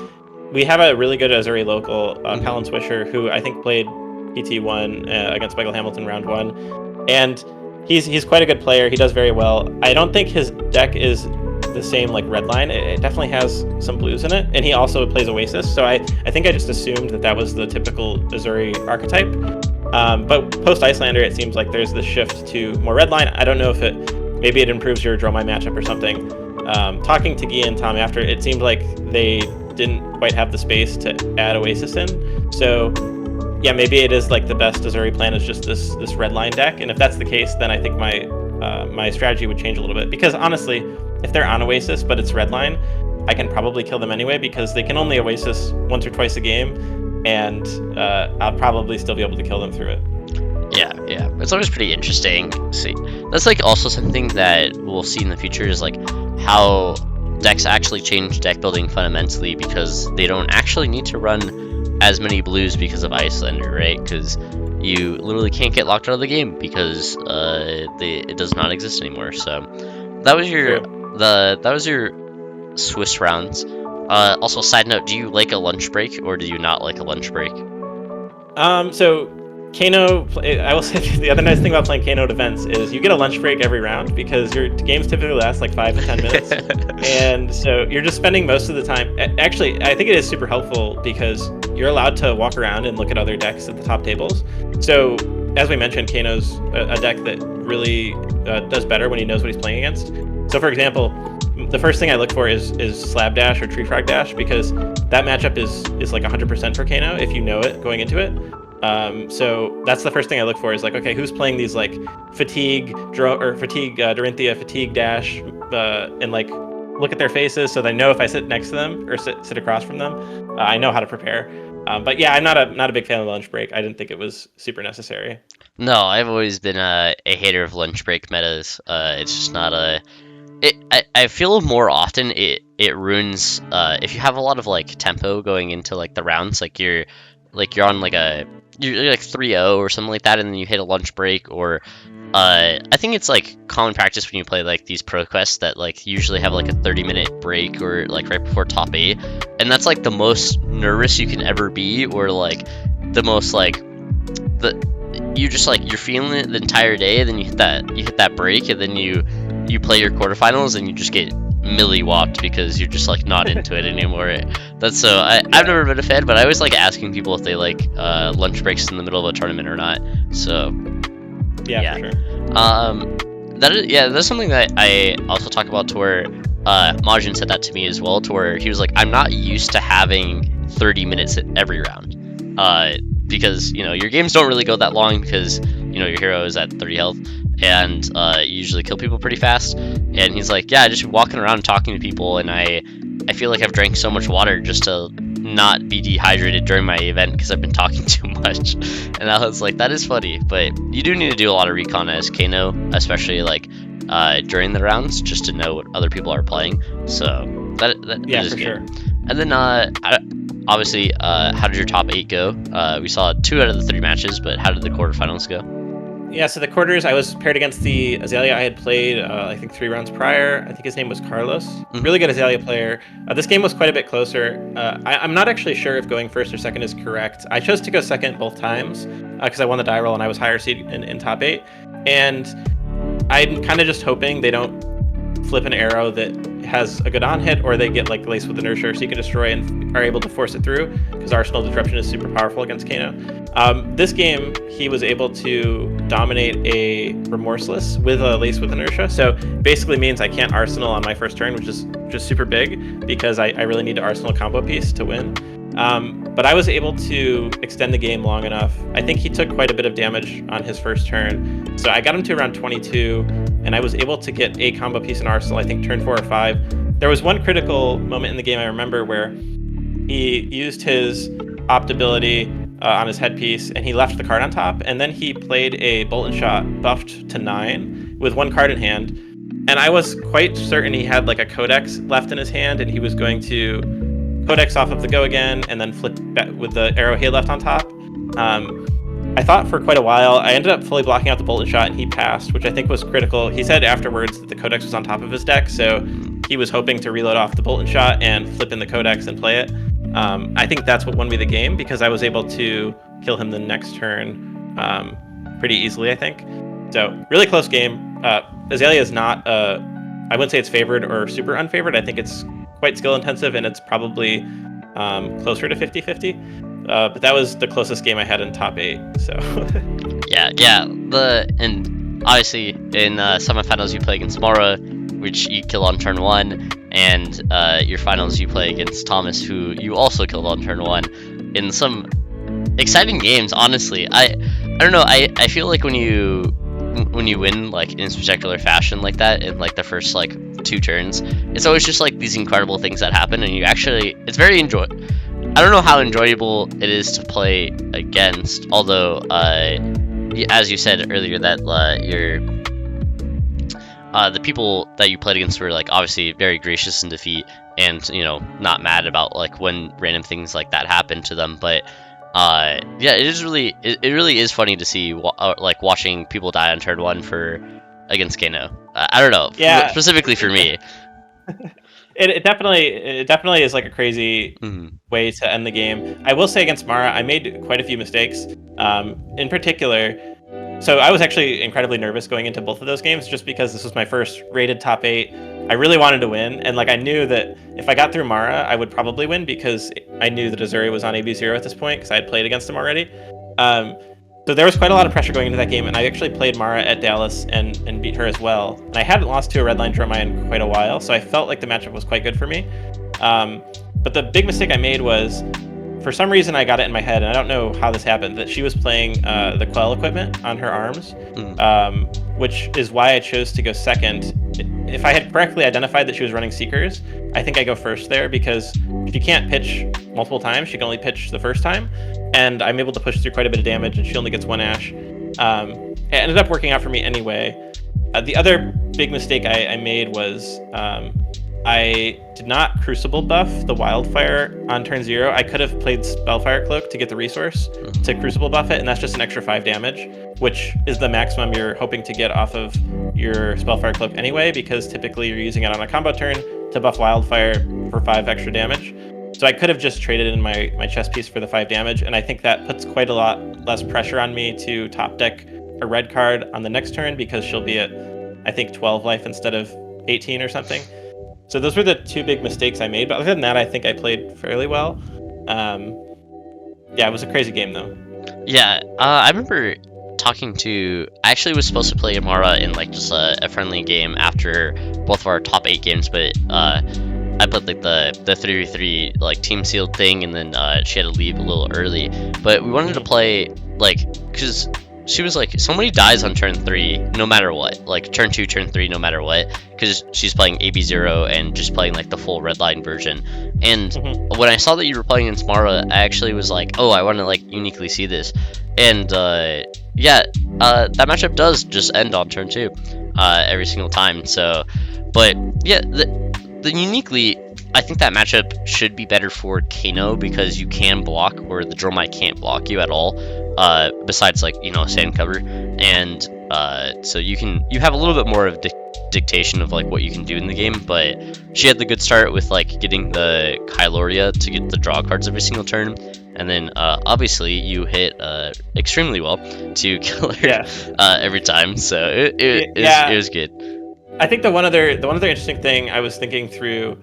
B: We have a really good Azuri local, Colin Swisher, who I think played PT1 against Michael Hamilton round 1, and he's quite a good player. He does very well. I don't think his deck is the same like red line. It definitely has some blues in it, and he also plays Oasis, so I think I just assumed that was the typical Azuri archetype. But post Iyslander, it seems like there's this shift to more red line. I don't know if maybe it improves your draw my matchup or something. Talking to Guy and Tom after, it seemed like they didn't quite have the space to add Oasis in. So yeah, maybe it is like the best Azuri plan is just this red line deck. And if that's the case, then I think my strategy would change a little bit. Because honestly, if they're on Oasis but it's red line, I can probably kill them anyway because they can only Oasis once or twice a game, and I'll probably still be able to kill them through it.
A: Yeah, it's always pretty interesting. See, that's like also something that we'll see in the future is like how decks actually change deck building fundamentally, because they don't actually need to run as many blues because of Iyslander, right? Because you literally can't get locked out of the game because it does not exist anymore. So that was your Swiss rounds. Also, side note: do you like a lunch break or do you not like a lunch break?
B: So Kano, I will say the other nice thing about playing Kano defense is you get a lunch break every round because your games typically last like 5 to 10 minutes. And so you're just spending most of the time. Actually, I think it is super helpful because you're allowed to walk around and look at other decks at the top tables. So as we mentioned, Kano's a deck that really does better when he knows what he's playing against. So for example, the first thing I look for is Slab Dash or Tree Frog Dash, because that matchup is like 100% for Kano if you know it going into it. So that's the first thing I look for is like, okay, who's playing these like Fatigue, Dorinthia, Fatigue Dash, and like look at their faces so that I know if I sit next to them or sit across from them, I know how to prepare. But yeah, I'm not a big fan of the lunch break. I didn't think it was super necessary.
A: No, I've always been a hater of lunch break metas. It's just not a. I feel more often it ruins if you have a lot of like tempo going into like the rounds, you're on like you're like 3-0 or something like that, and then you hit a lunch break, or I think it's like common practice when you play like these pro quests that like usually have like a 30-minute break or like right before top 8, and that's like the most nervous you can ever be, or like the most like you just like you're feeling it the entire day, and then you hit that break, and then you play your quarterfinals and you just get milli-whopped because you're just like not into it anymore. That's so I've never been a fan, but I always like asking people if they like lunch breaks in the middle of a tournament or not. So
B: yeah. For sure.
A: That's something that I also talk about, to where Majin said that to me as well, to where he was like, I'm not used to having 30 minutes at every round. Because your games don't really go that long, because your hero is at 30 health, and you usually kill people pretty fast. And he's like, yeah, just walking around talking to people, and I feel like I've drank so much water just to not be dehydrated during my event because I've been talking too much. And I was like, that is funny, but you do need to do a lot of recon as Kano, especially like during the rounds, just to know what other people are playing. So that is
B: for
A: good.
B: sure.
A: And then obviously, how did your top 8 go? We saw 2 out of the 3 matches, but how did the quarterfinals go?
B: Yeah, so the quarters, I was paired against the Azalea I had played, I think 3 rounds prior. I think his name was Carlos. Really good Azalea player. This game was quite a bit closer. I'm not actually sure if going first or second is correct. I chose to go second both times because I won the die roll and I was higher seed in top 8. And I'm kind of just hoping they don't flip an arrow that has a good on hit, or they get like laced with inertia, so you can destroy and are able to force it through, because Arsenal Disruption is super powerful against Kano. This game, he was able to dominate a Remorseless with a lace with inertia, so basically means I can't Arsenal on my first turn, which is just super big, because I really need to Arsenal combo piece to win. But I was able to extend the game long enough. I think he took quite a bit of damage on his first turn, so I got him to around 22, and I was able to get a combo piece in Arsenal, I think turn 4 or 5. There was one critical moment in the game I remember where he used his opt ability on his headpiece, and he left the card on top, and then he played a Bolt and Shot buffed to 9 with 1 card in hand, and I was quite certain he had like a Codex left in his hand, and he was going to Codex off of the go again, and then flip back with the arrow he had left on top. I thought for quite a while. I ended up fully blocking out the Bolt and Shot, and he passed, which I think was critical. He said afterwards that the Codex was on top of his deck, so he was hoping to reload off the Bolt and Shot and flip in the Codex and play it. I think that's what won me the game, because I was able to kill him the next turn pretty easily, I think. So really close game. Azalea is not, I wouldn't say it's favored or super unfavored. I think it's quite skill intensive, and it's probably closer to 50-50. But that was the closest game I had in top 8. So
A: yeah. And obviously in semifinals you play against Mara, which you kill on turn 1, and your finals you play against Thomas, who you also killed on turn 1. In some exciting games, honestly. I don't know. I feel like when you win like in spectacular fashion like that in like the first like 2 turns, it's always just like these incredible things that happen, and it's very I don't know how enjoyable it is to play against, although as you said earlier, that the people that you played against were like obviously very gracious in defeat, and not mad about like when random things like that happen to them. But it really is funny to see like watching people die on turn 1 against Kano. I don't know, specifically for me.
B: It definitely is like a crazy way to end the game. I will say against Mara, I made quite a few mistakes. In particular, so I was actually incredibly nervous going into both of those games, just because this was my first rated top 8. I really wanted to win, and like I knew that if I got through Mara, I would probably win, because I knew that Azuri was on AB0 at this point, because I had played against him already. So there was quite a lot of pressure going into that game, and I actually played Mara at Dallas and beat her as well. And I hadn't lost to a Redline Dromai in quite a while, so I felt like the matchup was quite good for me. But the big mistake I made was, for some reason I got it in my head, and I don't know how this happened, that she was playing the Quell equipment on her arms, which is why I chose to go second. if I had correctly identified that she was running Seekers, I think I go first there, because she can't pitch multiple times. She can only pitch the first time, and I'm able to push through quite a bit of damage, and she only gets 1 Ash. It ended up working out for me anyway. The other big mistake I made was I did not Crucible buff the Wildfire on turn 0. I could have played Spellfire Cloak to get the resource to Crucible buff it, and that's just an extra 5 damage, which is the maximum you're hoping to get off of your Spellfire Cloak anyway, because typically you're using it on a combo turn to buff Wildfire for 5 extra damage. So I could have just traded in my chess piece for the 5 damage, and I think that puts quite a lot less pressure on me to top deck a red card on the next turn, because she'll be at, I think, 12 life instead of 18 or something. So those were the 2 big mistakes I made, but other than that, I think I played fairly well. Yeah, it was a crazy game, though.
A: Yeah, I remember talking to... I actually was supposed to play Amara in, like, just a friendly game after both of our top 8 games, but I played, like, the 3v3, like, team sealed thing, and then she had to leave a little early. But we wanted to play, like, because... she was like, somebody dies on turn 3 no matter what, like turn 2, turn 3 no matter what, because she's playing AB0 and just playing like the full red line version. And when I saw that you were playing in Samara, I actually was like, oh, I want to like uniquely see this. And yeah, that matchup does just end on turn 2 every single time. So, but yeah, the uniquely, I think that matchup should be better for Kano, because you can block where the Dromite can't block you at all, besides like, you know, sand cover, and so you have a little bit more of dictation of like what you can do in the game. But she had the good start with like getting the Kyloria to get the draw cards every single turn, and then obviously you hit extremely well to kill her every time, so it was good.
B: I think the one other interesting thing I was thinking through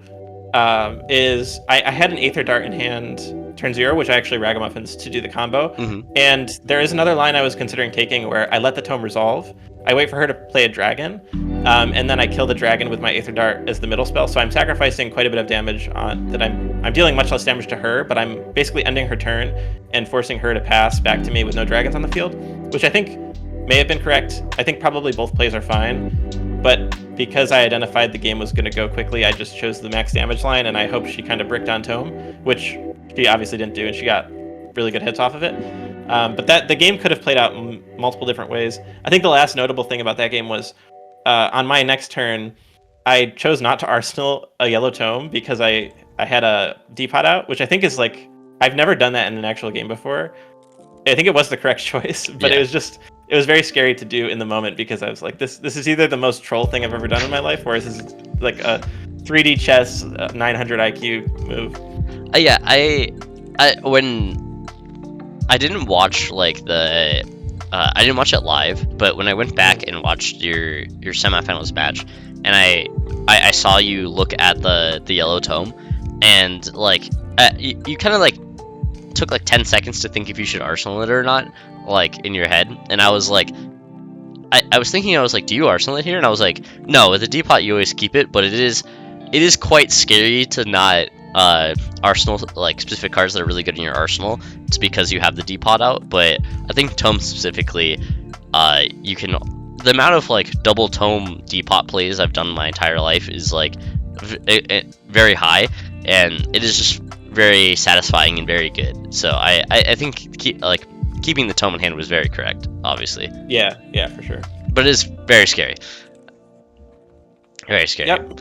B: is I had an Aether Dart in hand turn 0, which I actually Ragamuffins to do the combo. And there is another line I was considering taking where I let the Tome resolve. I wait for her to play a dragon, and then I kill the dragon with my Aether Dart as the middle spell. So I'm sacrificing quite a bit of damage on that. I'm dealing much less damage to her, but I'm basically ending her turn and forcing her to pass back to me with no dragons on the field, which I think may have been correct. I think probably both plays are fine, but because I identified the game was going to go quickly, I just chose the max damage line, and I hope she kind of bricked on Tome, which she obviously didn't do, and she got really good hits off of it. But the game could have played out multiple different ways. I think the last notable thing about that game was on my next turn, I chose not to Arsenal a yellow Tome because I had a Depot out, which I think is like, I've never done that in an actual game before. I think it was the correct choice, but it was very scary to do in the moment, because I was like, this is either the most troll thing I've ever done in my life, or this is like a 3D chess 900 IQ move.
A: Yeah, I when I didn't watch like I didn't watch it live, but when I went back and watched your semifinals match, and I saw you look at the yellow Tome, and like you kind of like took like 10 seconds to think if you should Arsenal it or not, like in your head, and I was like, I was thinking, I was like, do you Arsenal it here? And I was like, no, with a Depot you always keep it, but it is quite scary to not Arsenal like specific cards that are really good in your arsenal. It's because you have the Depot out. But I think Tome specifically, you can, the amount of like double Tome Depot plays I've done in my entire life is like very high, and it is just very satisfying and very good. So I think keeping the Tome in hand was very correct, obviously.
B: Yeah, for sure.
A: But it is very scary. Very scary.
B: Yep.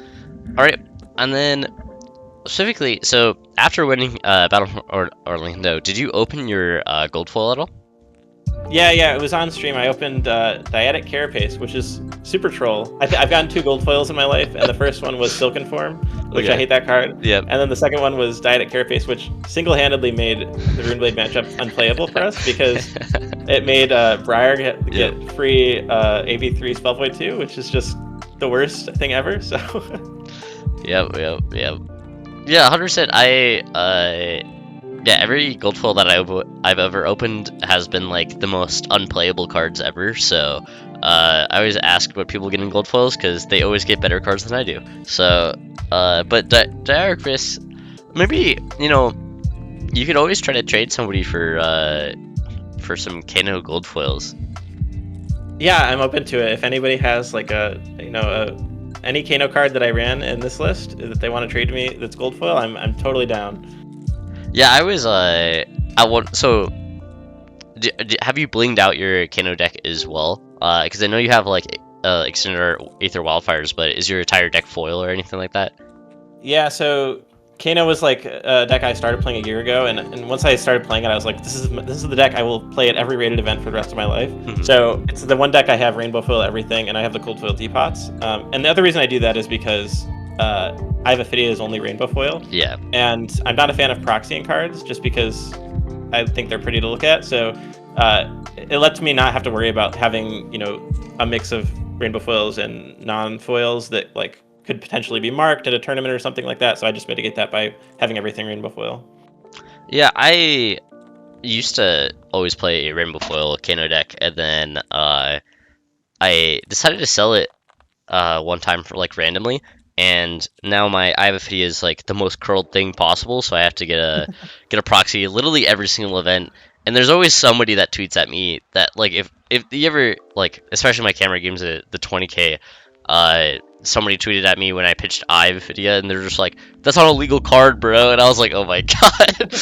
A: All right, and then specifically, so after winning Battle for Orlando, did you open your gold foil at all?
B: Yeah, it was on stream. I opened Dyadic Carapace, which is super troll. I've gotten 2 gold foils in my life, and the first one was Silken Form, which I hate that card.
A: Yep.
B: And then the second one was Dyadic Carapace, which single-handedly made the Runeblade matchup unplayable for us, because it made Briar get free AB3 Spell Void 2, which is just the worst thing ever. So. Yep.
A: Yeah, 100%. Yeah, every gold foil that I've ever opened has been like the most unplayable cards ever. So I always ask what people get in gold foils, because they always get better cards than I do. So, but Diarchus, maybe, you know, you could always try to trade somebody for some Kano gold foils.
B: Yeah, I'm open to it. If anybody has like a any Kano card that I ran in this list that they want to trade me that's gold foil, I'm totally down.
A: Yeah, I was I want so. Have you blinged out your Kano deck as well? Because I know you have like Extender Aether Wildfires, but is your entire deck foil or anything like that?
B: Yeah, so Kano was like a deck I started playing a year ago, and once I started playing it, I was like, this is the deck I will play at every rated event for the rest of my life. So it's the one deck I have rainbow foil everything, and I have the cold foil teapots. And the other reason I do that is because Eye of Ophidia is only rainbow foil.
A: Yeah.
B: And I'm not a fan of proxying cards just because I think they're pretty to look at. So it lets me not have to worry about having a mix of rainbow foils and non-foils that like could potentially be marked at a tournament or something like that. So I just mitigate that by having everything rainbow foil.
A: Yeah, I used to always play a rainbow foil Kano deck, and then I decided to sell it one time for like randomly, and now my Eye of Ophidia is like the most curled thing possible, so I have to get a proxy literally every single event. And there's always somebody that tweets at me that like if you ever like, especially my camera games at the 20K, somebody tweeted at me when I pitched Eye of Ophidia, and they're just like, "That's not a legal card, bro." And I was like, "Oh my god!"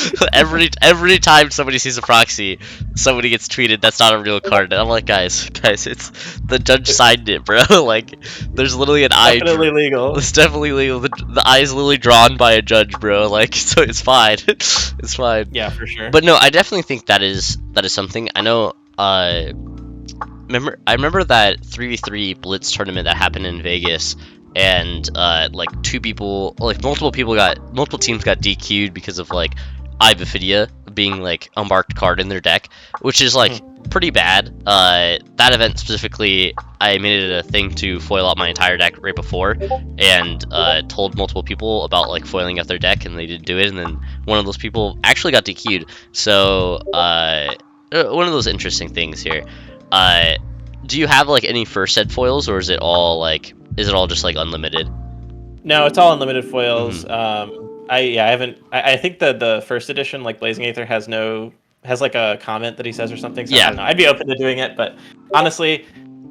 A: every time somebody sees a proxy, somebody gets tweeted, "That's not a real card." And I'm like, guys, it's the judge signed it, bro. Like, there's literally an eye.
B: Definitely legal.
A: It's definitely legal. The eye is literally drawn by a judge, bro. Like, so it's fine. It's fine.
B: Yeah, for sure.
A: But no, I definitely think that is something. I know. I remember that 3v3 Blitz tournament that happened in Vegas, and like multiple teams got DQ'd because of like Eye of Ophidia being like a marked card in their deck, which is like pretty bad. That event specifically, I made it a thing to foil out my entire deck right before, and told multiple people about like foiling out their deck, and they didn't do it, and then one of those people actually got DQ'd. So one of those interesting things here. Do you have like any first set foils, or is it all just like unlimited?
B: No, it's all unlimited foils. I haven't. I think the first edition, like Blazing Aether, has like a comment that he says or something. So
A: Yeah.
B: I don't know. I'd be open to doing it, but honestly,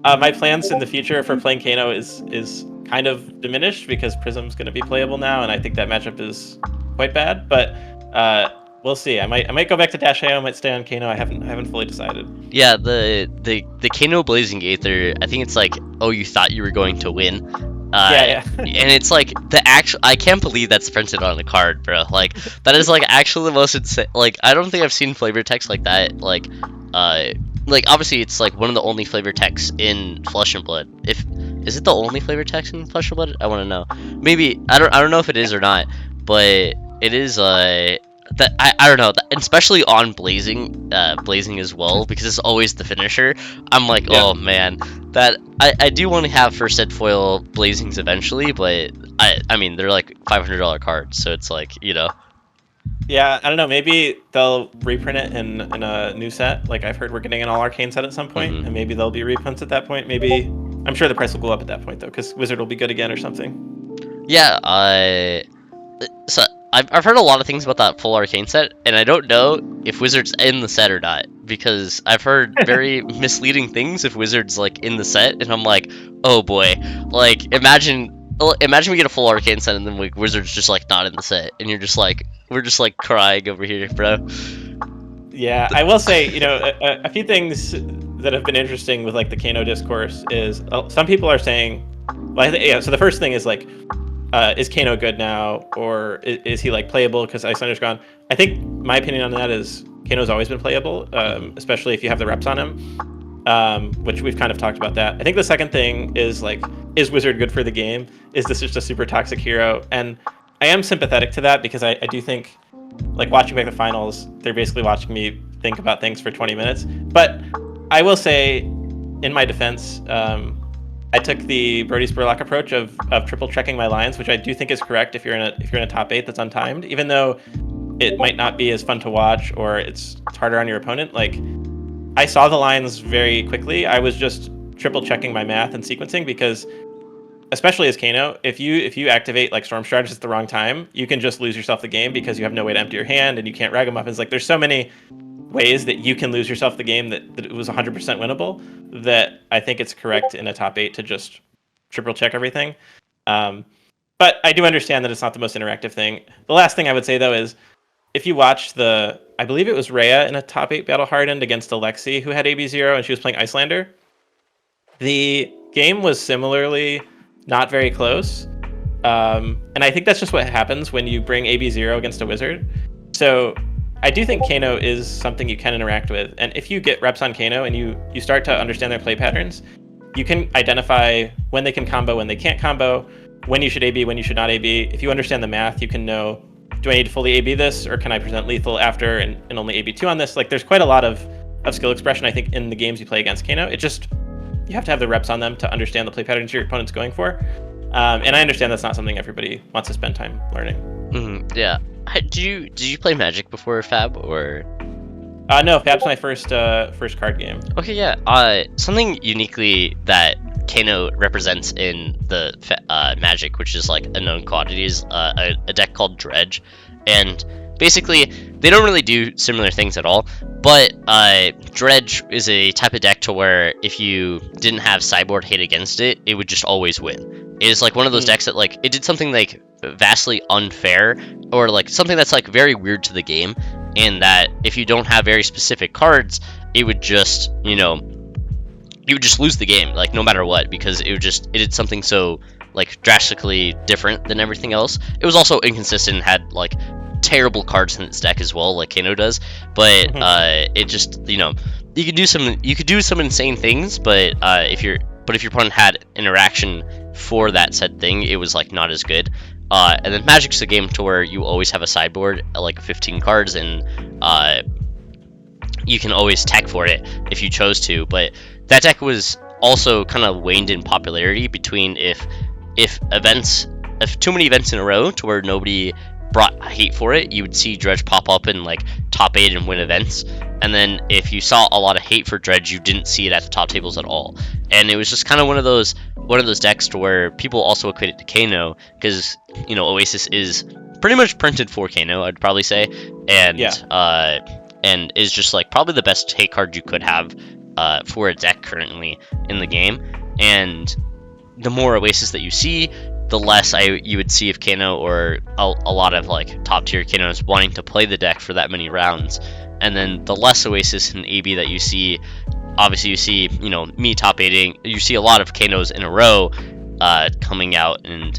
B: my plans in the future for playing Kano is kind of diminished because Prism's going to be playable now, and I think that matchup is quite bad. But we'll see. I might go back to Dash I might stay on Kano. I haven't fully decided.
A: Yeah, the Kano Blazing Aether, I think it's like, oh, you thought you were going to win.
B: Yeah.
A: And it's like I can't believe that's printed on a card, bro. Like, that is like actually the most insane. Like, I don't think I've seen flavor text like that. Like obviously it's like one of the only flavor texts in Flesh and Blood. Is it the only flavor text in Flesh and Blood? I want to know. Maybe I don't know if it is or not, but it is that I don't know, and especially on blazing as well, because it's always the finisher. I'm like, oh man, that I do want to have first set foil blazings eventually, but I mean they're like $500 cards, so it's like,
B: Yeah, I don't know. Maybe they'll reprint it in a new set. Like, I've heard we're getting an all arcane set at some point, and maybe there'll be reprints at that point. Maybe I'm sure the price will go up at that point though, because Wizard will be good again or something.
A: Yeah, so I've heard a lot of things about that full arcane set, and I don't know if Wizard's in the set or not, because I've heard very misleading things if Wizard's like in the set, and I'm like, oh boy, like imagine we get a full arcane set and then like Wizard's just like not in the set, and you're just like, we're just like crying over here, bro.
B: Yeah, I will say, a few things that have been interesting with like the Kano discourse is some people are saying, so the first thing is like, is Kano good now, or is he like playable because Iyslander's gone? I think my opinion on that is Kano's always been playable, especially if you have the reps on him, which we've kind of talked about that. I think the second thing is like, is Wizard good for the game? Is this just a super toxic hero? And I am sympathetic to that because I do think, like, watching back the finals, they're basically watching me think about things for 20 minutes. But I will say, in my defense, I took the Brody Spurlock approach of triple checking my lines, which I do think is correct if you're in a top 8 that's untimed, even though it might not be as fun to watch or it's harder on your opponent. Like, I saw the lines very quickly. I was just triple checking my math and sequencing because, especially as Kano, if you activate like Storm Strategist at the wrong time, you can just lose yourself the game because you have no way to empty your hand and you can't Ragamuffins. Like, there's so many ways that you can lose yourself the game that it was 100% winnable, that I think it's correct in a top 8 to just triple check everything. But I do understand that it's not the most interactive thing. The last thing I would say though is if you watch I believe it was Rhea in a top 8 battle hardened against Alexi who had AB0 and she was playing Iyslander. The game was similarly not very close. And I think that's just what happens when you bring AB0 against a wizard. So I do think Kano is something you can interact with. And if you get reps on Kano and you start to understand their play patterns, you can identify when they can combo, when they can't combo, when you should AB, when you should not AB. If you understand the math, you can know, do I need to fully AB this, or can I present lethal after and only AB2 on this? Like, there's quite a lot of skill expression, I think, in the games you play against Kano. It just, you have to have the reps on them to understand the play patterns your opponent's going for. And I understand that's not something everybody wants to spend time learning.
A: Yeah. Did you play Magic before Fab, or?
B: No, Fab's my first card game.
A: Okay, yeah. Something uniquely that Kano represents in the Magic, which is like unknown quantities, a deck called Dredge, and basically they don't really do similar things at all. But Dredge is a type of deck to where if you didn't have sideboard hate against it, it would just always win. It is like one of those decks that like it did something like vastly unfair, or like something that's like very weird to the game, in that if you don't have very specific cards, it would just, you would just lose the game, like no matter what, because it did something so like drastically different than everything else. It was also inconsistent and had like terrible cards in its deck as well, like Kano does, but it just, you could do some insane things, but if your opponent had interaction for that said thing, it was like not as good. And then Magic's a game to where you always have a sideboard, like 15 cards, and you can always tech for it if you chose to. But that deck was also kind of waned in popularity between if too many events in a row to where nobody brought hate for it, you would see Dredge pop up in like top 8 and win events. And then if you saw a lot of hate for Dredge, you didn't see it at the top tables at all. And it was just kind of one of those decks to where people also equate it to Kano, because Oasis is pretty much printed for Kano, I'd probably say, and and is just like probably the best hate card you could have for a deck currently in the game. And the more Oasis that you see, the less you would see of Kano, or a lot of like top tier Kanos wanting to play the deck for that many rounds. And then the less Oasis and AB that you see, obviously you see, me top 8ing, you see a lot of Kanos in a row coming out, and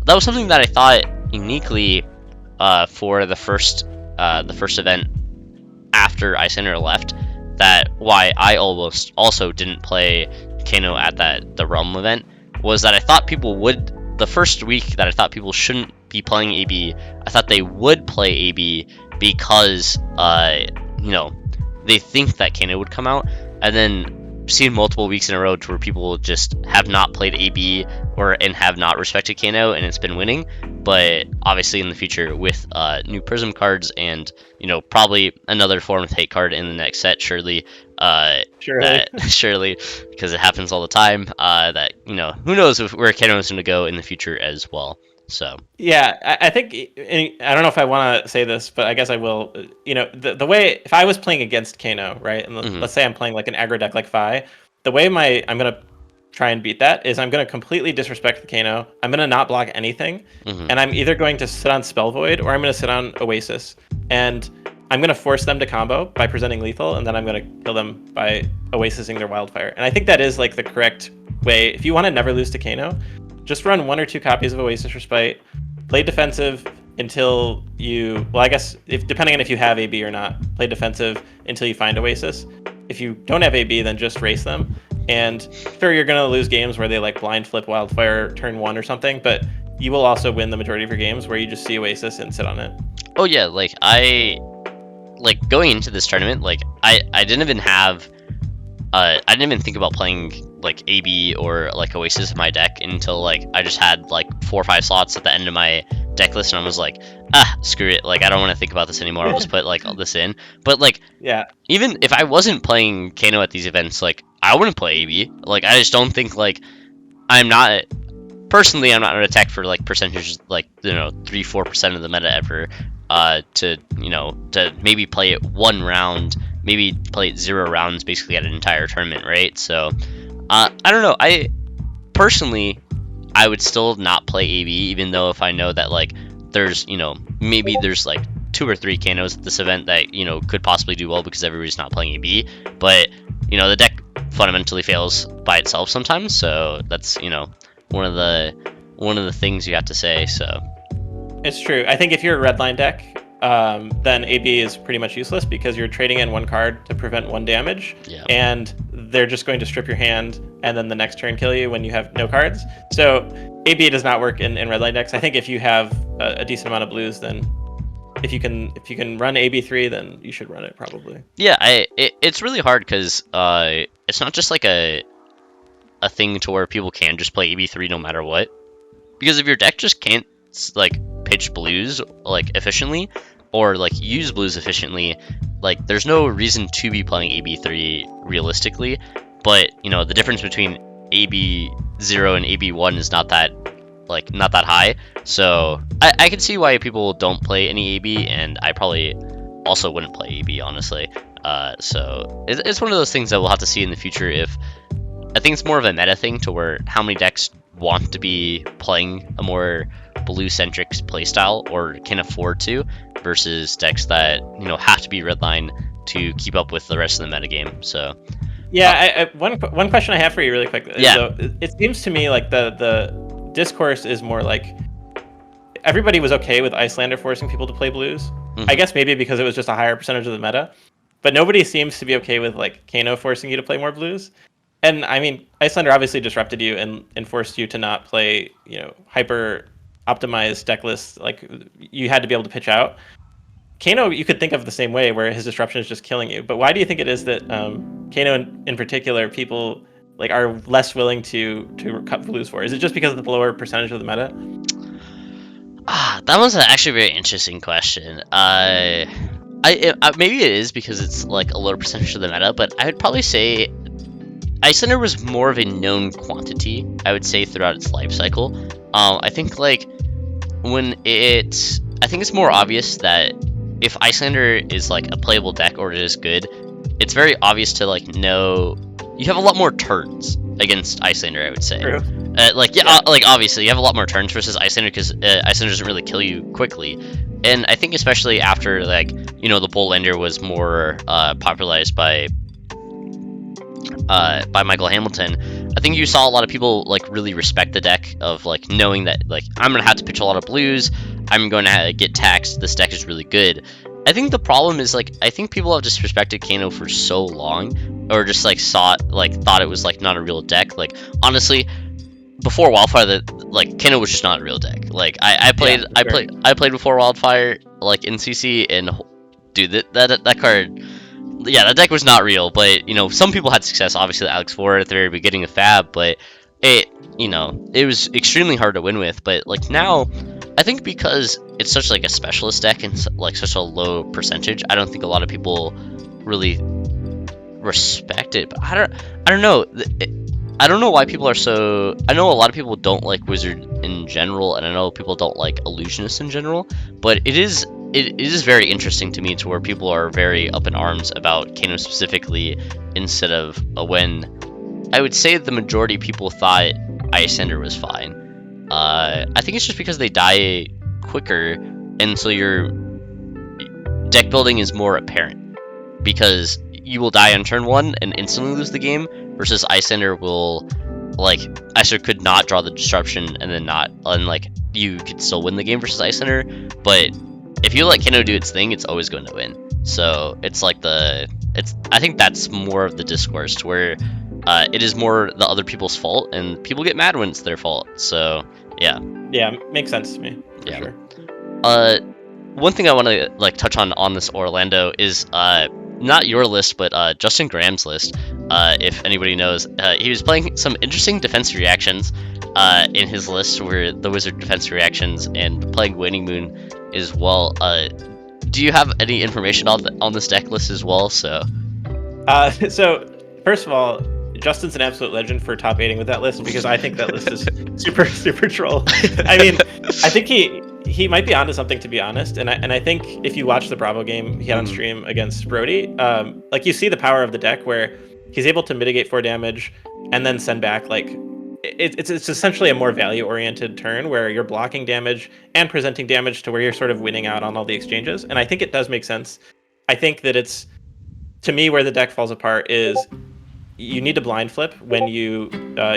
A: that was something that I thought uniquely for the first event after Iyslander left, that why I almost also didn't play Kano at the Realm event, was that I thought people would, the first week that I thought people shouldn't be playing AB, I thought they would play AB because they think that Kano would come out, and then seen multiple weeks in a row to where people just have not played AB and have not respected Kano, and it's been winning. But obviously in the future with new Prism cards and probably another form of hate card in the next set, surely, because it happens all the time, that who knows where Kano is going to go in the future as well. So
B: yeah, I think, I don't know if I want to say this, but I guess I will. The way, if I was playing against Kano, right, and let's say I'm playing like an aggro deck like Fi, the way I'm gonna try and beat that is I'm gonna completely disrespect the Kano. I'm gonna not block anything, and I'm either going to sit on Spell Void or I'm gonna sit on Oasis, and I'm gonna force them to combo by presenting lethal, and then I'm gonna kill them by Oasising their Wildfire. And I think that is like the correct way. If you want to never lose to Kano, just run 1 or 2 copies of Oasis Respite, play defensive until you, well, I guess, depending on if you have AB or not, play defensive until you find Oasis. If you don't have AB, then just race them. And sure, you're going to lose games where they like blind flip Wildfire turn 1 or something, but you will also win the majority of your games where you just see Oasis and sit on it.
A: Oh yeah, going into this tournament, I didn't even have, I didn't even think about playing like AB or like Oasis in my deck until like I just had like 4 or 5 slots at the end of my deck list, and I was like, screw it, like I don't want to think about this anymore, I'll just put like all this in. But like, yeah, even if I wasn't playing Kano at these events, like I wouldn't play AB. Like I just don't think, like, I'm not gonna tech for like percentages like 3-4% of the meta ever, to maybe play it 1 round, maybe play it 0 rounds basically at an entire tournament, right? So I don't know, I personally I would still not play AB, even though if I know that like there's maybe there's like 2 or 3 Kanos at this event that could possibly do well because everybody's not playing AB, but the deck fundamentally fails by itself sometimes, so that's one of the things you have to say. So
B: it's true. I think if you're a red line deck, then AB is pretty much useless because you're trading in 1 card to prevent 1 damage, and they're just going to strip your hand and then the next turn kill you when you have no cards. So AB does not work in red line decks. I think if you have a decent amount of blues, then if you can run AB3, then you should run it probably.
A: Yeah, it's really hard because it's not just like a thing to where people can just play AB3 no matter what. Because if your deck just can't like pitch blues like efficiently or like use blues efficiently, like there's no reason to be playing AB3 realistically. But the difference between AB0 and AB1 is not that high. So I can see why people don't play any AB, and I probably also wouldn't play AB honestly. So it's one of those things that we'll have to see in the future. If I think it's more of a meta thing to where how many decks want to be playing a more blue-centric playstyle or can afford to, versus decks that have to be redline to keep up with the rest of the metagame. So
B: yeah, one question I have for you really quick.
A: Yeah.
B: So it seems to me like the discourse is more like everybody was okay with Iyslander forcing people to play blues.
A: Mm-hmm.
B: I guess maybe because it was just a higher percentage of the meta, but nobody seems to be okay with like Kano forcing you to play more blues. And I mean, Iyslander obviously disrupted you and forced you to not play, hyper optimized deck lists. Like you had to be able to pitch out. Kano, you could think of the same way, where his disruption is just killing you. But why do you think it is that Kano in particular, people like are less willing to cut blues for? Is it just because of the lower percentage of the meta?
A: That was actually a very interesting question. Maybe it is because it's like a lower percentage of the meta, but I would probably say Iyslander was more of a known quantity, I would say, throughout its life cycle. I think like I think it's more obvious that if Iyslander is like a playable deck or it is good, it's very obvious to like know you have a lot more turns against Iyslander, I would say.
B: True.
A: Like obviously you have a lot more turns versus Iyslander because Iyslander doesn't really kill you quickly. And I think especially after like the Bull-Lander was more popularized by Michael Hamilton, I think you saw a lot of people like really respect the deck of like knowing that like I'm gonna have to pitch a lot of blues, I'm going to get taxed, this deck is really good. I think the problem is like I think people have disrespected Kano for so long, or just like thought it was like not a real deck. Like honestly, before Wildfire, like Kano was just not a real deck. Like I played before Wildfire like in CC, and dude, that card. Yeah, that deck was not real, but some people had success. Obviously, Alex Ford at the very beginning of Fab, but it was extremely hard to win with. But like now, I think because it's such like a specialist deck and like such a low percentage, I don't think a lot of people really respect it. But I don't know. I don't know why people are so. I know a lot of people don't like Wizard in general, and I know people don't like Illusionist in general. But it is very interesting to me to where people are very up in arms about Kano specifically, instead of when I would say the majority of people thought Iyslander was fine. I think it's just because they die quicker, and so your deck building is more apparent, because you will die on turn 1 and instantly lose the game, versus Iyslander will, like, Iyslander could not draw the disruption and then not, and like you could still win the game versus Iyslander, but if you let Kano do its thing, it's always going to win. So it's like I think that's more of the discourse, to where it is more the other people's fault, and people get mad when it's their fault. So yeah.
B: Yeah, makes sense to me. For sure.
A: One thing I want to like touch on this Orlando is not your list, but Justin Graham's list. If anybody knows, he was playing some interesting defense reactions in his list, where the Wizard defense reactions, and playing Waning Moon as well. Do you have any information on this deck list as well? So
B: first of all, Justin's an absolute legend for top 8ing with that list, because I think that list is super troll. I mean, I think he might be onto something, to be honest. And I think if you watch the Bravo game he had on stream against Brody, like you see the power of the deck, where he's able to mitigate 4 damage and then send back like it's essentially a more value-oriented turn where you're blocking damage and presenting damage to where you're sort of winning out on all the exchanges. And I think it does make sense. I think that it's, to me, where the deck falls apart is you need to blind flip when you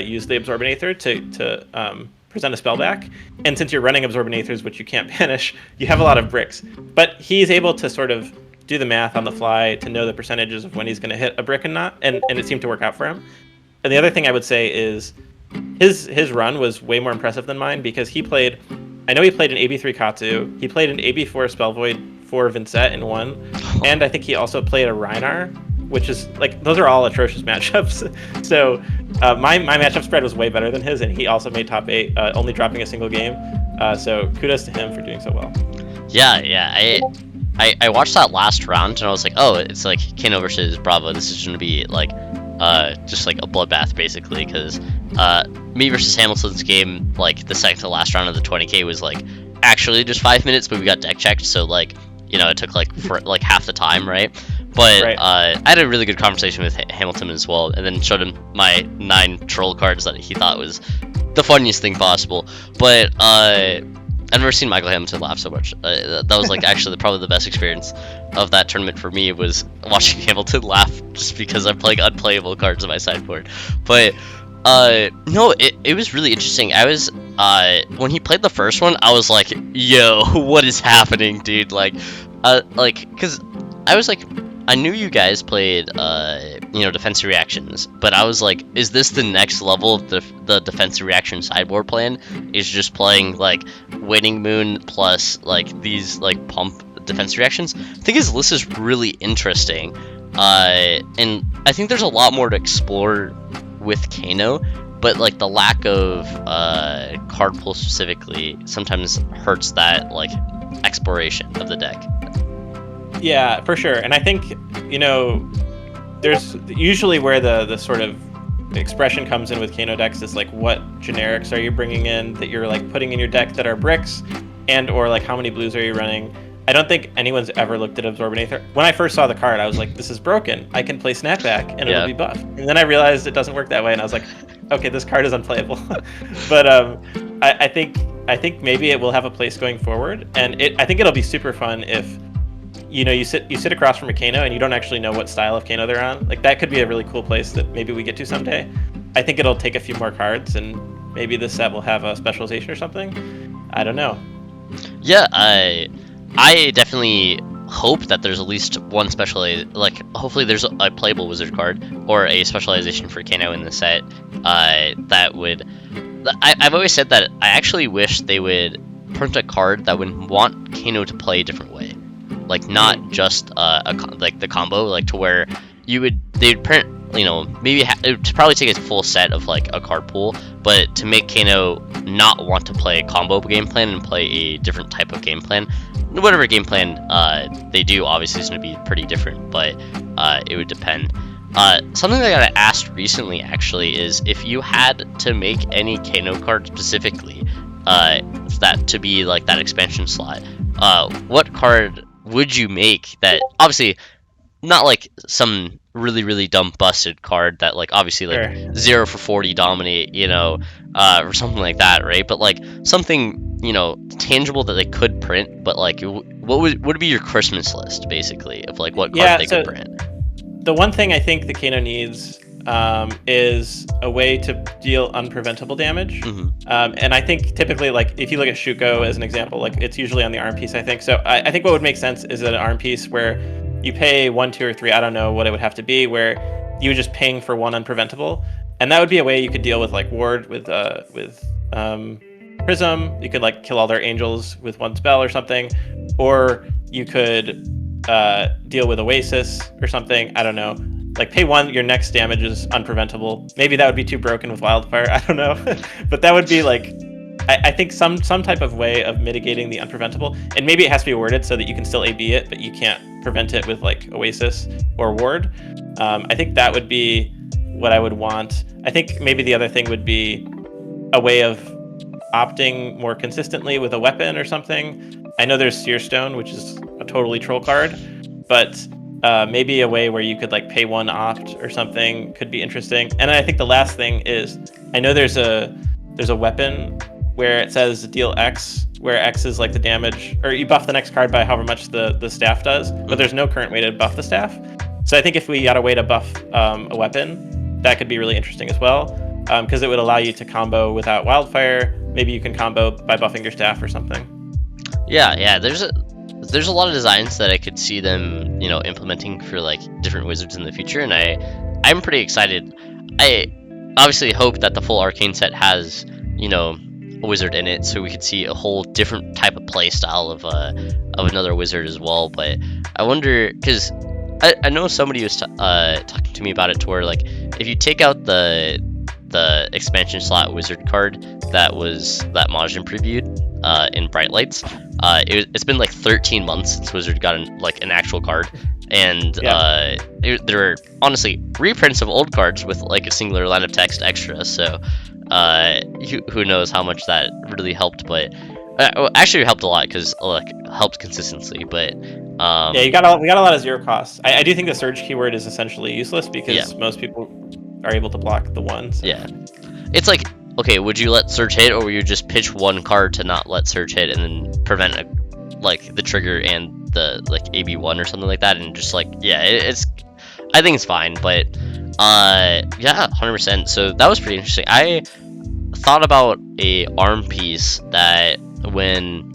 B: use the Absorbent Aether to present a spell back. And since you're running Absorbent Aethers, which you can't banish, you have a lot of bricks. But he's able to sort of do the math on the fly to know the percentages of when he's going to hit a brick and not, and it seemed to work out for him. And the other thing I would say is his run was way more impressive than mine because I know he played an AB3 Katsu, he played an AB4 Spell Void for Vincent in one, and I think he also played a Rhinar, which is like, those are all atrocious matchups. So my matchup spread was way better than his, and he also made top 8, only dropping a single game. So kudos to him for doing so well.
A: Yeah. I watched that last round and I was like, oh, it's like Kano versus Bravo. This is gonna be like just like a bloodbath basically, because me versus Hamilton's game, like the second to last round of the 20k was like actually just 5 minutes, but we got deck checked, so like, you know, it took like for like half the time, right? But
B: Right.
A: I had a really good conversation with Hamilton as well, and then showed him my 9 troll cards that he thought was the funniest thing possible. But I've never seen Michael Hamilton laugh so much. That was like actually probably the best experience of that tournament for me, was watching Hamilton laugh just because I'm playing unplayable cards in my sideboard. But no, it was really interesting. I was when he played the first one, I was like, yo, what is happening, dude? Like because I was like, I knew you guys played you know, defensive reactions, but I was like, is this the next level of the defensive reaction sideboard plan? Is just playing like Waning Moon plus like these like pump defensive reactions? I think his list is really interesting, and I think there's a lot more to explore with Kano, but like the lack of card pull specifically sometimes hurts that like exploration of the deck.
B: Yeah, for sure. And I think, you know, there's usually where the sort of expression comes in with Kano decks is like, what generics are you bringing in that you're like putting in your deck that are bricks, and or like how many blues are you running? I don't think anyone's ever looked at Absorbent Aether. When I first saw the card, I was like, this is broken. I can play Snapback and it'll be buffed. And then I realized it doesn't work that way, and I was like, okay, this card is unplayable. But I think maybe it will have a place going forward, and I think it'll be super fun if, you know, you sit across from a Kano and you don't actually know what style of Kano they're on. Like, that could be a really cool place that maybe we get to someday. I think it'll take a few more cards, and maybe this set will have a specialization or something. I don't know.
A: Yeah, I definitely hope that there's at least one like hopefully there's a playable wizard card or a specialization for Kano in the set. That would, I've always said that I actually wish they would print a card that would want Kano to play a different way. Like, not just like the combo, like to where they'd print, you know, maybe it would probably take a full set of like a card pool, but to make Kano not want to play a combo game plan and play a different type of game plan, whatever game plan they do, obviously is going to be pretty different, but it would depend. Something that I got asked recently actually is if you had to make any Kano card specifically that to be like that expansion slot, what card would you make that, obviously not like some really dumb busted card that like obviously like
B: Sure.
A: 0 for 40 dominate, you know, or something like that, right? But like something, you know, tangible that they could print, but like what would be your Christmas list basically of like what card they could print?
B: The one thing I think the Kano needs is a way to deal unpreventable damage. And I think typically, like, if you look at Shuko as an example, like, it's usually on the arm piece, I think. So I think what would make sense is an arm piece where you pay 1, 2, or 3, I don't know what it would have to be, where you would just ping for 1 unpreventable. And that would be a way you could deal with, like, Ward with Prism. You could, like, kill all their angels with 1 spell or something. Or you could deal with Oasis or something. I don't know. Like, pay 1, your next damage is unpreventable. Maybe that would be too broken with Wildfire. I don't know. But that would be, like, I think some type of way of mitigating the unpreventable. And maybe it has to be worded so that you can still AB it, but you can't prevent it with, like, Oasis or Ward. I think that would be what I would want. I think maybe the other thing would be a way of opting more consistently with a weapon or something. I know there's Searstone, which is a totally troll card, but maybe a way where you could like pay one opt or something could be interesting. And I think the last thing is, I know there's a weapon where it says deal X, where X is like the damage, or you buff the next card by however much the staff does, but there's no current way to buff the staff. So I think if we got a way to buff a weapon, that could be really interesting as well, because it would allow you to combo without Wildfire. Maybe you can combo by buffing your staff or something.
A: Yeah, there's a lot of designs that I could see them, implementing for like different wizards in the future, and I'm pretty excited. I obviously hope that the full arcane set has, a wizard in it, so we could see a whole different type of play style of another wizard as well. But I wonder, because I know somebody was talking to me about it, to where like if you take out the expansion slot wizard card that Majin previewed in Bright Lights, it's been like 13 months since Wizard got an actual card, and there are honestly reprints of old cards with like a singular line of text extra, so who knows how much that really helped, but actually it helped a lot, because helped consistency. But
B: we got a lot of zero costs. I do think the surge keyword is essentially useless, because most people are able to block the one. So.
A: Yeah, it's like, okay, would you let surge hit, or would you just pitch one card to not let surge hit and then prevent the trigger and the AB1 or something like that, and just I think it's fine. But 100%. So that was pretty interesting. I thought about a arm piece that when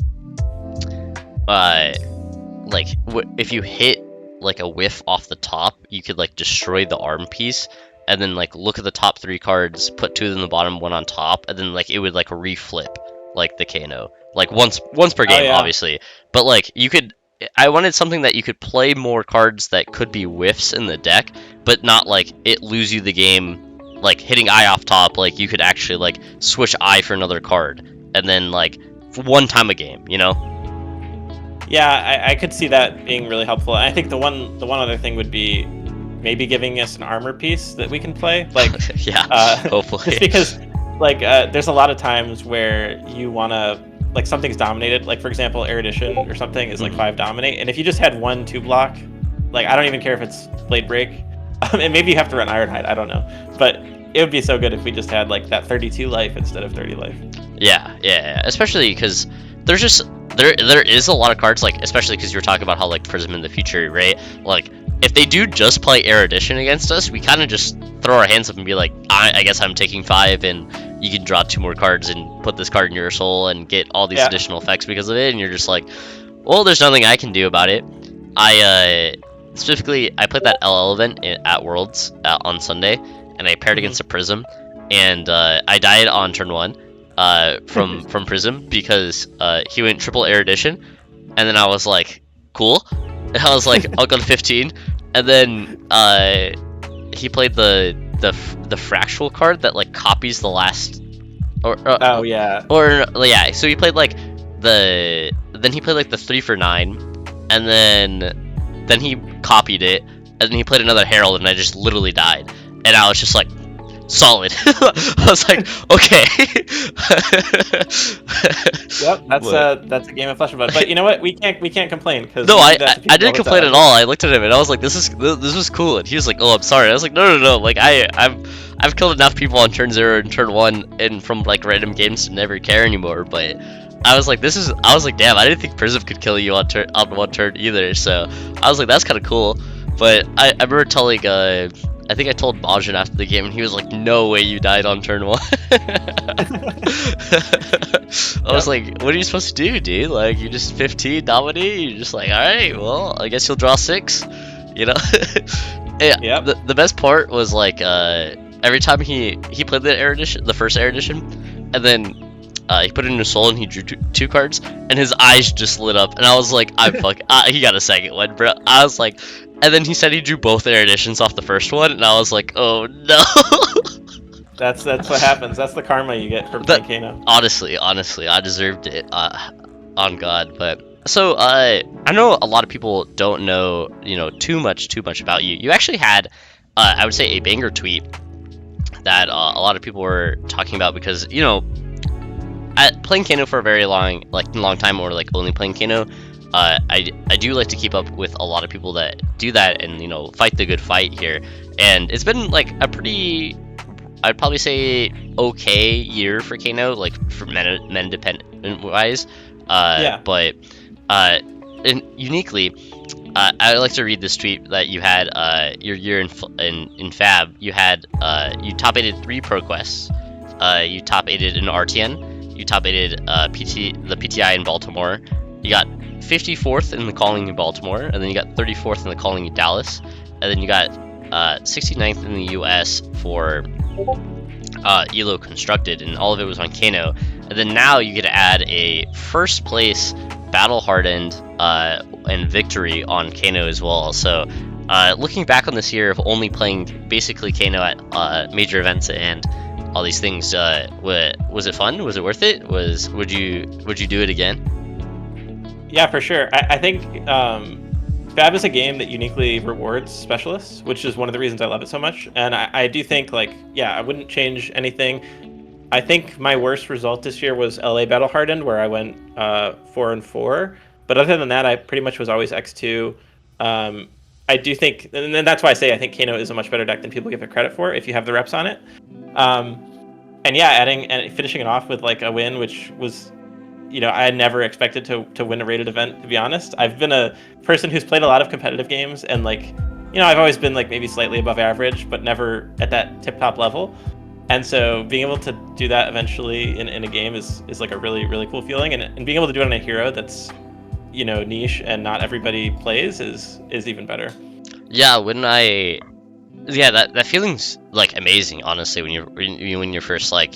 A: if you hit like a whiff off the top, you could destroy the arm piece, and then look at the top 3 cards, put 2 in the bottom, 1 on top, and then it would reflip the Kano once per game, obviously. But you could, I wanted something that you could play more cards that could be whiffs in the deck, but not it lose you the game, hitting Eye off top. You could actually switch Eye for another card, and then one time a game,
B: Yeah, I could see that being really helpful. And I think the one other thing would be maybe giving us an armor piece that we can play.
A: Hopefully.
B: Just because there's a lot of times where you want to, something's dominated. For example, Erudition or something is 5 dominate. And if you just had 1 2 block, I don't even care if it's Blade Break. And maybe you have to run Ironhide, I don't know. But it would be so good if we just had that 32 life instead of 30 life.
A: Yeah. Especially because there's just, there is a lot of cards, especially because you were talking about how Prism in the future, right? If they do just play Erudition against us, we kind of just throw our hands up and be like, I guess I'm taking 5, and you can draw 2 more cards and put this card in your soul and get all these additional effects because of it, and you're just well, there's nothing I can do about it. Specifically, I played that LL event at Worlds on Sunday, and I paired against a Prism, and I died on turn 1 from Prism, because he went triple Erudition, and then I was cool. I was I'll go to 15, and then he played the fractal card that copies the last, so he played the 3 for 9, and then he copied it, and then he played another Herald, and I just literally died, and I was just solid. I was okay.
B: Yep, that's a game of Flesh and Blood. But you know what? We can't complain, because
A: no, I didn't complain at all. I looked at him and I was this was cool, and he was oh, I'm sorry. I was no. I've killed enough people on turn 0 and turn 1 and from random games to never care anymore. But I was damn, I didn't think Prism could kill you on 1 turn either. So I was that's kind of cool. But I remember telling I think I told Majin after the game, and he was no way you died on turn 1. I was what are you supposed to do, dude? You just 15 dominate? You're just alright, well, I guess you'll draw 6, Yeah, the best part was every time he played the first Erudition, and then he put it in his soul and he drew 2 cards, and his eyes just lit up, and I was I'm fucking, he got a second one, bro. I was and then he said he drew both Eruditions off the first one, and I was oh no.
B: That's what happens. That's the karma you get for playing Kano.
A: Honestly, I deserved it, on God. But so I know a lot of people don't know, too much about you. You actually had, I would say, a banger tweet that a lot of people were talking about, because playing Kano for a very long time, or only playing Kano, I do like to keep up with a lot of people that do that and fight the good fight here. And it's been like a pretty, I'd probably say, okay year for Kano, like for men dependent wise. But and uniquely, I like to read this tweet that you had your year in Fab. You had you top 8'd 3 Pro Quests. You top 8'd an RTN. You top 8'd the PTI in Baltimore. You got 54th in the calling in Baltimore, and then you got 34th in the calling in Dallas, and then you got 69th in the US for ELO Constructed, and all of it was on Kano. And then now you get to add a first place battle hardened and victory on Kano as well. So looking back on this year of only playing basically Kano at major events and all these things, was it fun? Was it worth it? Would you do it again?
B: Yeah, for sure. I think Fab is a game that uniquely rewards specialists, which is one of the reasons I love it so much. And I do think, like, yeah, I wouldn't change anything. I think my worst result this year was LA Battle Hardened, where I went 4-4. But other than that, I pretty much was always X2. I do think, and that's why I say I think Kano is a much better deck than people give it credit for if you have the reps on it. And yeah, adding and finishing it off with like a win, which was, I had never expected to win a rated event, to be honest. I've been a person who's played a lot of competitive games, and like, I've always been like maybe slightly above average, but never at that tip-top level. And so being able to do that eventually in a game is like a really, really cool feeling. And being able to do it on a hero that's, niche and not everybody plays is even better.
A: Yeah, that feeling's like amazing, honestly, when you're first like,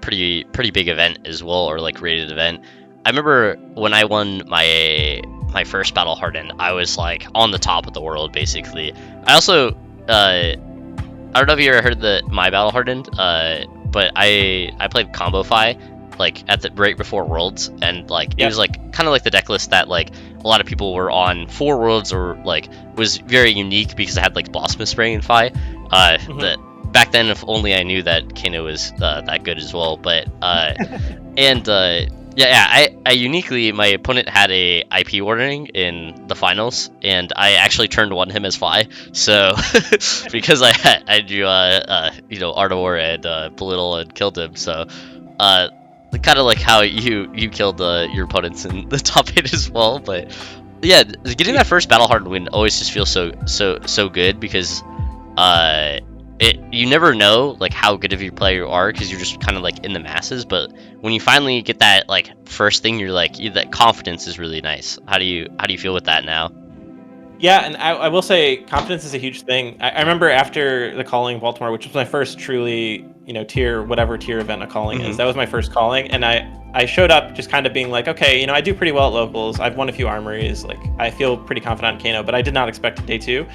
A: pretty big event as well, or like rated event. I remember when I won my first Battle Hardened, I was like on the top of the world basically. I also I don't know if you ever heard my Battle Hardened, but I played Combo Fi like at the right before Worlds, and like it was like kind of like the deck list that like a lot of people were on for Worlds, or like was very unique because I had like Blossom Spring and Fi. Back then, if only I knew that Kano was that good as well. But I uniquely, my opponent had a IP warning in the finals, and I actually turned one him as Fi. So because I drew Art of War and Belittle and killed him. So kind of like how you killed your opponents in the top 8 as well. But yeah, getting that first Battle Hardened win always just feels so good, because you never know like how good of a player you are, because you're just kind of like in the masses. But when you finally get that like first thing, you're like, that confidence is really nice. How do you feel with that now?
B: Yeah, and I will say confidence is a huge thing. I remember after the calling in Baltimore, which was my first truly whatever tier event a calling is, that was my first calling, and I showed up just kind of being like, okay, I do pretty well at locals, I've won a few armories, like I feel pretty confident in Kano, but I did not expect day 2.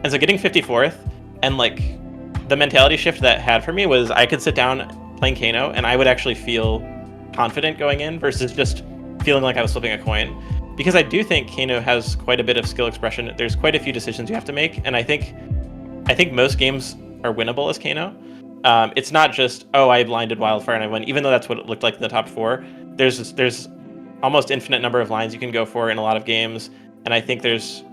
B: And so getting 54th, and like the mentality shift that had for me was I could sit down playing Kano and I would actually feel confident going in, versus just feeling like I was flipping a coin. Because I do think Kano has quite a bit of skill expression. There's quite a few decisions you have to make, and I think most games are winnable as Kano. It's not just, I blinded Wildfire and I win, even though that's what it looked like in the top 4. There's almost infinite number of lines you can go for in a lot of games, and I think there's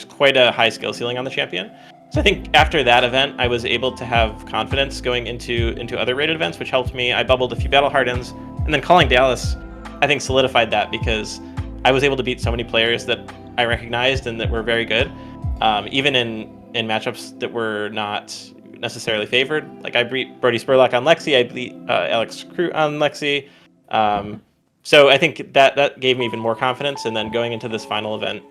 B: quite a high skill ceiling on the champion. So I think after that event, I was able to have confidence going into other rated events, which helped me. I bubbled a few Battle Hardens, and then calling Dallas, I think solidified that, because I was able to beat so many players that I recognized and that were very good, even in matchups that were not necessarily favored. Like I beat Brody Spurlock on Lexi, I beat Alex Crew on Lexi. So I think that gave me even more confidence. And then going into this final event,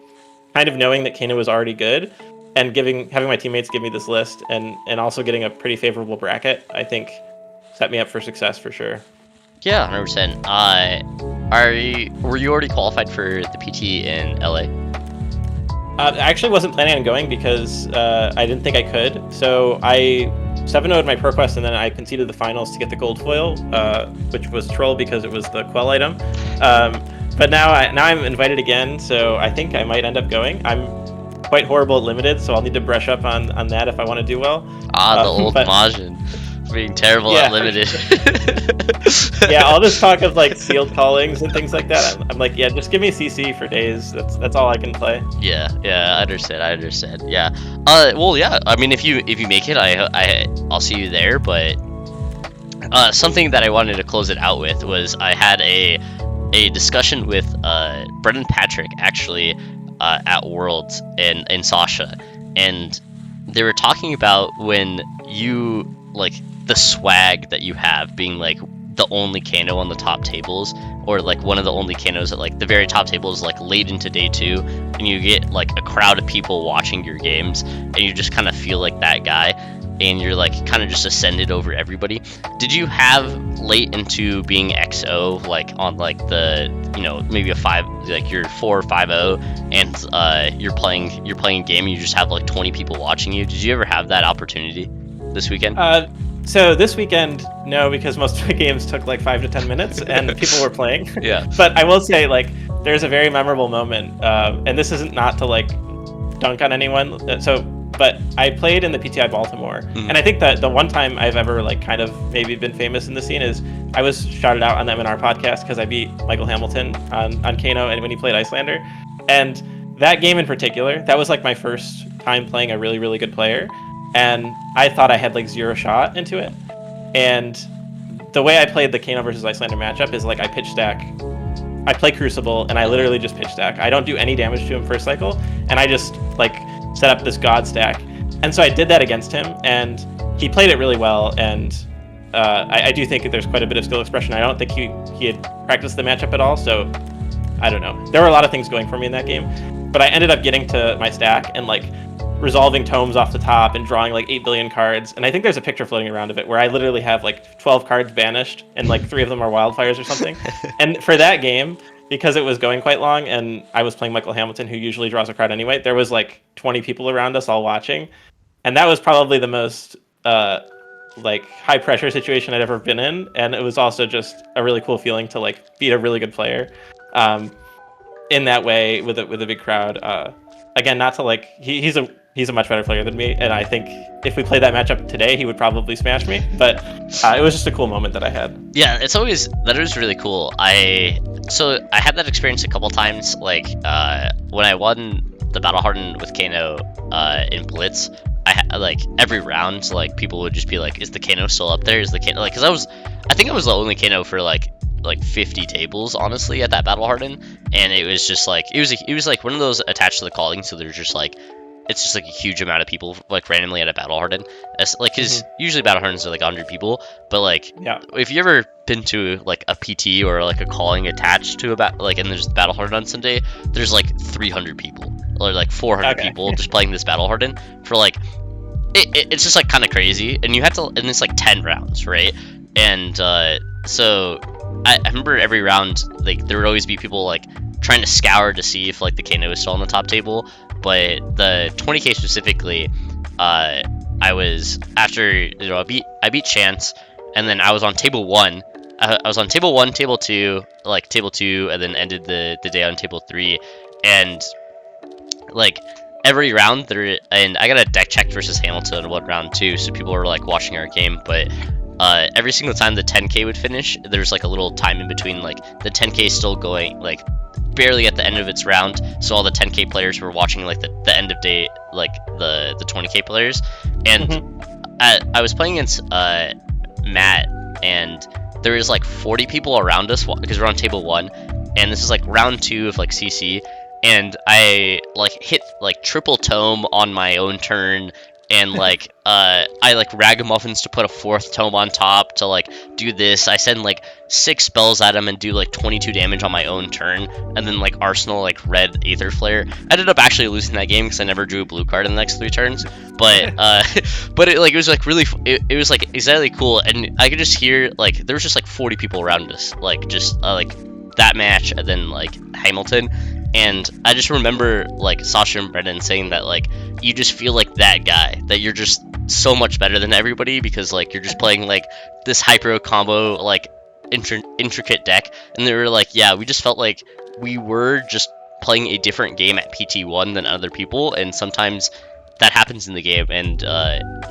B: kind of knowing that Kano was already good, and having my teammates give me this list, and also getting a pretty favorable bracket, I think set me up for success for sure.
A: Yeah, 100%. Were you already qualified for the PT in LA?
B: I actually wasn't planning on going because I didn't think I could. So I 7-0'd my ProQuest, and then I conceded the finals to get the gold foil, which was troll because it was the Quell item. But now I'm invited again, so I think I might end up going. I'm quite horrible at limited, so I'll need to brush up on that if I want to do well.
A: The old Majin. being terrible
B: Yeah.
A: at limited.
B: Yeah, all this talk of like sealed callings and things like that. I'm like, yeah, just give me CC for days. That's all I can play.
A: Yeah, I understand. Yeah. Well, yeah. I mean, if you make it, I'll see you there. But something that I wanted to close it out with was I had a discussion with Brendan Patrick actually at Worlds and Sasha, and they were talking about when you like the swag that you have being like the only Kano on the top tables, or like one of the only Kanos at like the very top tables, like late into day 2, and you get like a crowd of people watching your games, and you just kind of feel like that guy, and you're like kind of just ascended over everybody. Did you have late into being XO like on like the, you know, maybe a 5, like you're 4 or 5-0, and you're playing a game and you just have like 20 people watching you? Did you ever have that opportunity this weekend?
B: So this weekend, no, because most of the games took like 5 to 10 minutes and people were playing.
A: Yeah.
B: But I will say, like, there's a very memorable moment, and this isn't not to like dunk on anyone. But I played in the PTI Baltimore, and I think that the one time I've ever like kind of maybe been famous in the scene is I was shouted out on the M&R podcast because I beat Michael Hamilton on Kano and when he played Iyslander, and that game in particular, that was like my first time playing a really, really good player. And I thought I had like 0 shot into it. And the way I played the Kano versus Iyslander matchup is like I pitch stack. I play Crucible and I literally just pitch stack. I don't do any damage to him first cycle, and I just like set up this god stack. And so I did that against him, and he played it really well. And I do think that there's quite a bit of skill expression. I don't think he had practiced the matchup at all, so I don't know. There were a lot of things going for me in that game, but I ended up getting to my stack and like resolving tomes off the top and drawing like 8 billion cards. And I think there's a picture floating around of it where I literally have like 12 cards banished and like 3 of them are wildfires or something. And for that game, because it was going quite long and I was playing Michael Hamilton, who usually draws a card anyway, there was like 20 people around us all watching. And that was probably the most like high pressure situation I'd ever been in. And it was also just a really cool feeling to like beat a really good player in that way with a big crowd. Again, not to like, he's a much better player than me, and I think if we played that matchup today, he would probably smash me. But it was just a cool moment that I had. Yeah,
A: that is really cool. I had that experience a couple times, like when I won the Battle Hardened with Kano in Blitz. I had like every round, like people would just be like, "Is the Kano still up there? Is the Kano?" Like, because I think I was the only Kano for like 50 tables honestly at that Battle Harden, and it was just like it was like one of those attached to the calling, so there's just like it's just like a huge amount of people like randomly at a Battle Harden. It's like, because usually Battle Hardens are like 100 people, but like if you ever been to like a PT or like a calling attached to and there's the Battle Harden on Sunday, there's like 300 people or like 400 people just playing this Battle Harden for like it's just like kind of crazy, and you have to, and it's like 10 rounds, right? And so I remember every round, like there would always be people like trying to scour to see if like the Kano is still on the top table. But the 20k specifically, I was after, you know, I beat Chance, and then I was on table 1. I was on table 1, table 2, like table 2, and then ended the day on table 3, and like every round there, and I got a deck checked versus Hamilton in one round too, so people were like watching our game, but every single time the 10k would finish, there's like a little time in between, like the 10k still going, like barely at the end of its round, so all the 10k players were watching like the end of day, like the 20k players. And I was playing against Matt, and there was like 40 people around us because we're on table 1, and this is like round 2 of like CC, and I like hit like triple tome on my own turn, and like I like ragamuffins to put a 4th tome on top to like do this. I send like 6 spells at him and do like 22 damage on my own turn, and then like Arsenal like red Aether Flare. I ended up actually losing that game because I never drew a blue card in the next 3 turns. But but it like, it was like really, it was like exactly cool, and I could just hear like there was just like 40 people around us, like just like that match, and then like Hamilton. And I just remember like Sasha and Brendan saying that like you just feel like that guy, that you're just so much better than everybody because like you're just playing like this hyper combo like intricate deck, and they were like, yeah, we just felt like we were just playing a different game at PT1 than other people, and sometimes that happens in the game, and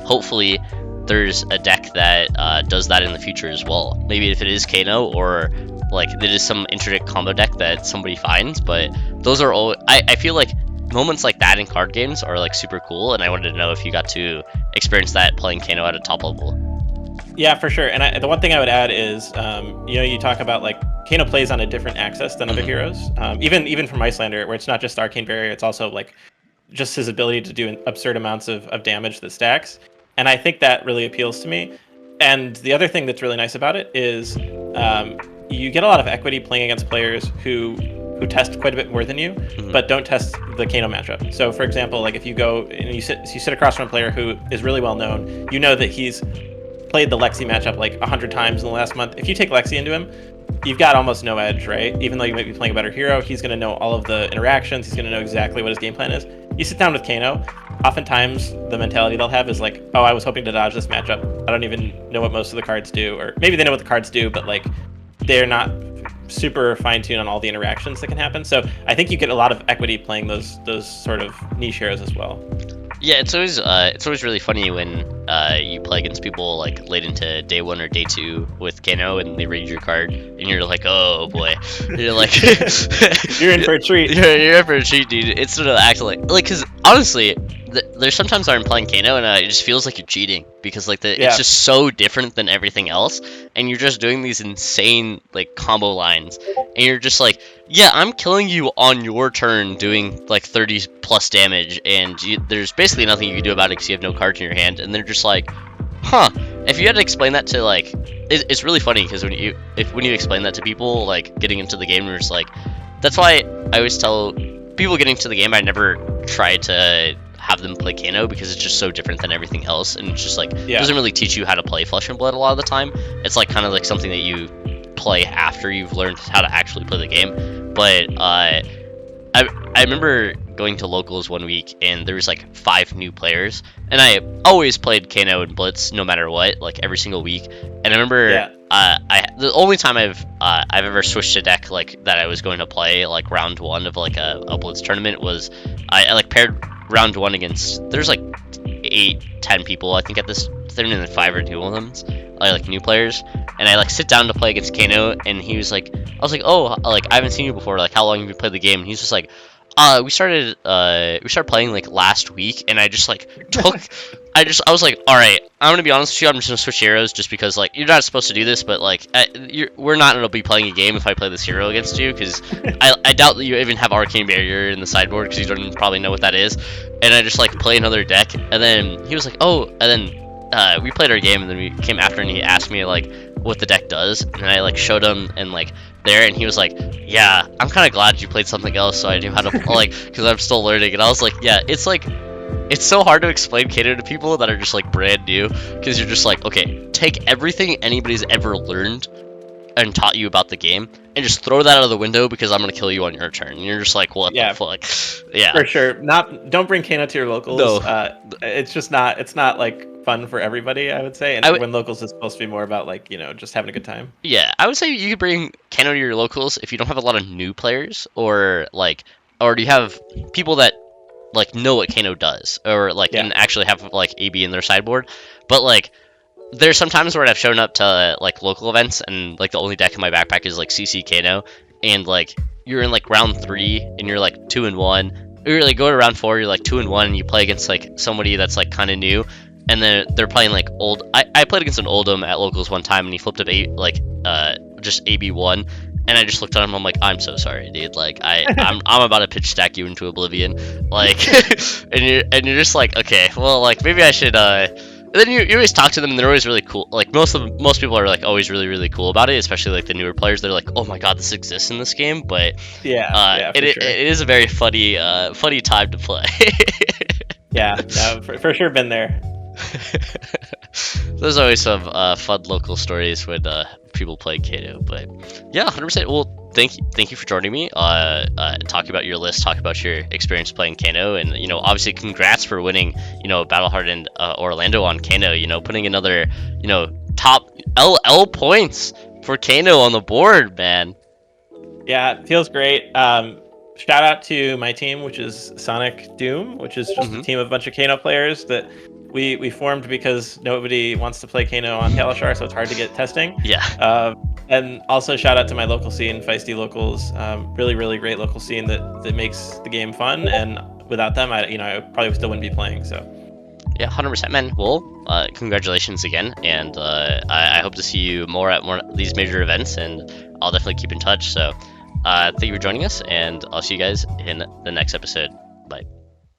A: hopefully there's a deck that does that in the future as well. Maybe if it is Kano, or like it is some interdict combo deck that somebody finds. But those are all, I feel like moments like that in card games are like super cool, and I wanted to know if you got to experience that playing Kano at a top level.
B: Yeah, for sure. And the one thing I would add is, you talk about like Kano plays on a different axis than other heroes. Even from Iyslander, where it's not just Arcane Barrier, it's also like just his ability to do absurd amounts of damage that stacks. And I think that really appeals to me. And the other thing that's really nice about it is you get a lot of equity playing against players who test quite a bit more than you, but don't test the Kano matchup. So, for example, like if you go and you sit across from a player who is really well known, you know that he's played the Lexi matchup like 100 times in the last month. If you take Lexi into him, you've got almost no edge, right? Even though you might be playing a better hero, he's going to know all of the interactions. He's going to know exactly what his game plan is. You sit down with Kano, oftentimes the mentality they'll have is like, oh, I was hoping to dodge this matchup. I don't even know what most of the cards do. Or maybe they know what the cards do, but like they're not super fine-tuned on all the interactions that can happen. So I think you get a lot of equity playing those sort of niche heroes as well.
A: Yeah, it's always really funny when you play against people like late into day 1 or day 2 with Kano, and they read your card, and you're like, oh boy, you're like,
B: you're in for a treat.
A: You're in for a treat, dude. It's sort of actually like, because honestly, there's sometimes I'm playing Kano and it just feels like you're cheating, because like it's just so different than everything else, and you're just doing these insane like combo lines, and you're just like, yeah, I'm killing you on your turn doing like 30 plus damage, and there's basically nothing you can do about it because you have no cards in your hand. And they're just like, huh. If you had to explain that to like, it's really funny, because when you explain that to people like getting into the game, you're just like, that's why I always tell people getting to the game, I never try to have them play Kano, because it's just so different than everything else, and it's just like it doesn't really teach you how to play Flesh and Blood a lot of the time. It's like kind of like something that you play after you've learned how to actually play the game. But I remember going to locals one week, and there was like 5 new players, and I always played Kano and Blitz no matter what, like every single week. And I remember the only time I've ever switched a deck like that I was going to play like round 1 of like a Blitz tournament was I like paired round 1 against, there's like 8-10 people I think at this tournament, and 5 are new ones, like new players. And I like sit down to play against Kano, and he was like, I was like, oh, like I haven't seen you before, like how long have you played the game? And he's just like, we started playing like last week. And I just like took I was like, all right, I'm gonna be honest with you, I'm just gonna switch heroes, just because like you're not supposed to do this, but like we're not gonna be playing a game if I play this hero against you, because I doubt that you even have Arcane Barrier in the sideboard, because you don't even probably know what that is. And I just like play another deck, and then he was like, oh, and then we played our game, and then we came after, and he asked me like what the deck does, and I like showed him, and like there, and he was like, yeah, I'm kind of glad you played something else so I knew how to like, because I'm still learning. And I was like, yeah, it's like, it's so hard to explain Kano to people that are just like brand new, because you're just like, okay, take everything anybody's ever learned and taught you about the game and just throw that out of the window, because I'm gonna kill you on your turn. And you're just like, what the fuck? Yeah,
B: for sure. Don't bring Kano to your locals. No. It's not like fun for everybody, I would say. And when locals is supposed to be more about like, just having a good time. Yeah,
A: I would say you could bring Kano to your locals if you don't have a lot of new players, or do you have people that like know what Kano does, or like and actually have like AB in their sideboard. But like there's some times where I've shown up to like local events, and like the only deck in my backpack is like CC Kano, and like you're in like round 3 and you're like 2-1, or like go to round 4, you're like 2-1, and you play against like somebody that's like kind of new, and then they're playing like old. I played against an Oldham at locals one time, and he flipped up just AB1, and I just looked at him. I'm like, I'm so sorry, dude. Like I'm about to pitch stack you into oblivion. Like, and you're just like, okay, well, like maybe I should. And then you always talk to them, and they're always really cool. Like most people are like always really, really cool about it, especially like the newer players. They're like, oh my god, this exists in this game. But it is a very funny time to play.
B: Yeah, for sure, been there.
A: There's always some fun local stories when people play Kano, but yeah, 100%. Well, thank you for joining me. Talk about your list, talk about your experience playing Kano, and obviously congrats for winning Battlehardened Orlando on Kano. Putting another top LL points for Kano on the board, man.
B: Yeah, it feels great. Shout out to my team, which is Sonic Doom, which is just a team of a bunch of Kano players that we formed because nobody wants to play Kano on Kalashar, so it's hard to get testing.
A: Yeah.
B: And also shout out to my local scene, Feisty Locals, really, really great local scene that makes the game fun. And without them, I probably still wouldn't be playing. So
A: Yeah, 100%, man. Well, congratulations again, and I hope to see you more at one of these major events, and I'll definitely keep in touch. So, thank you for joining us, and I'll see you guys in the next episode. Bye.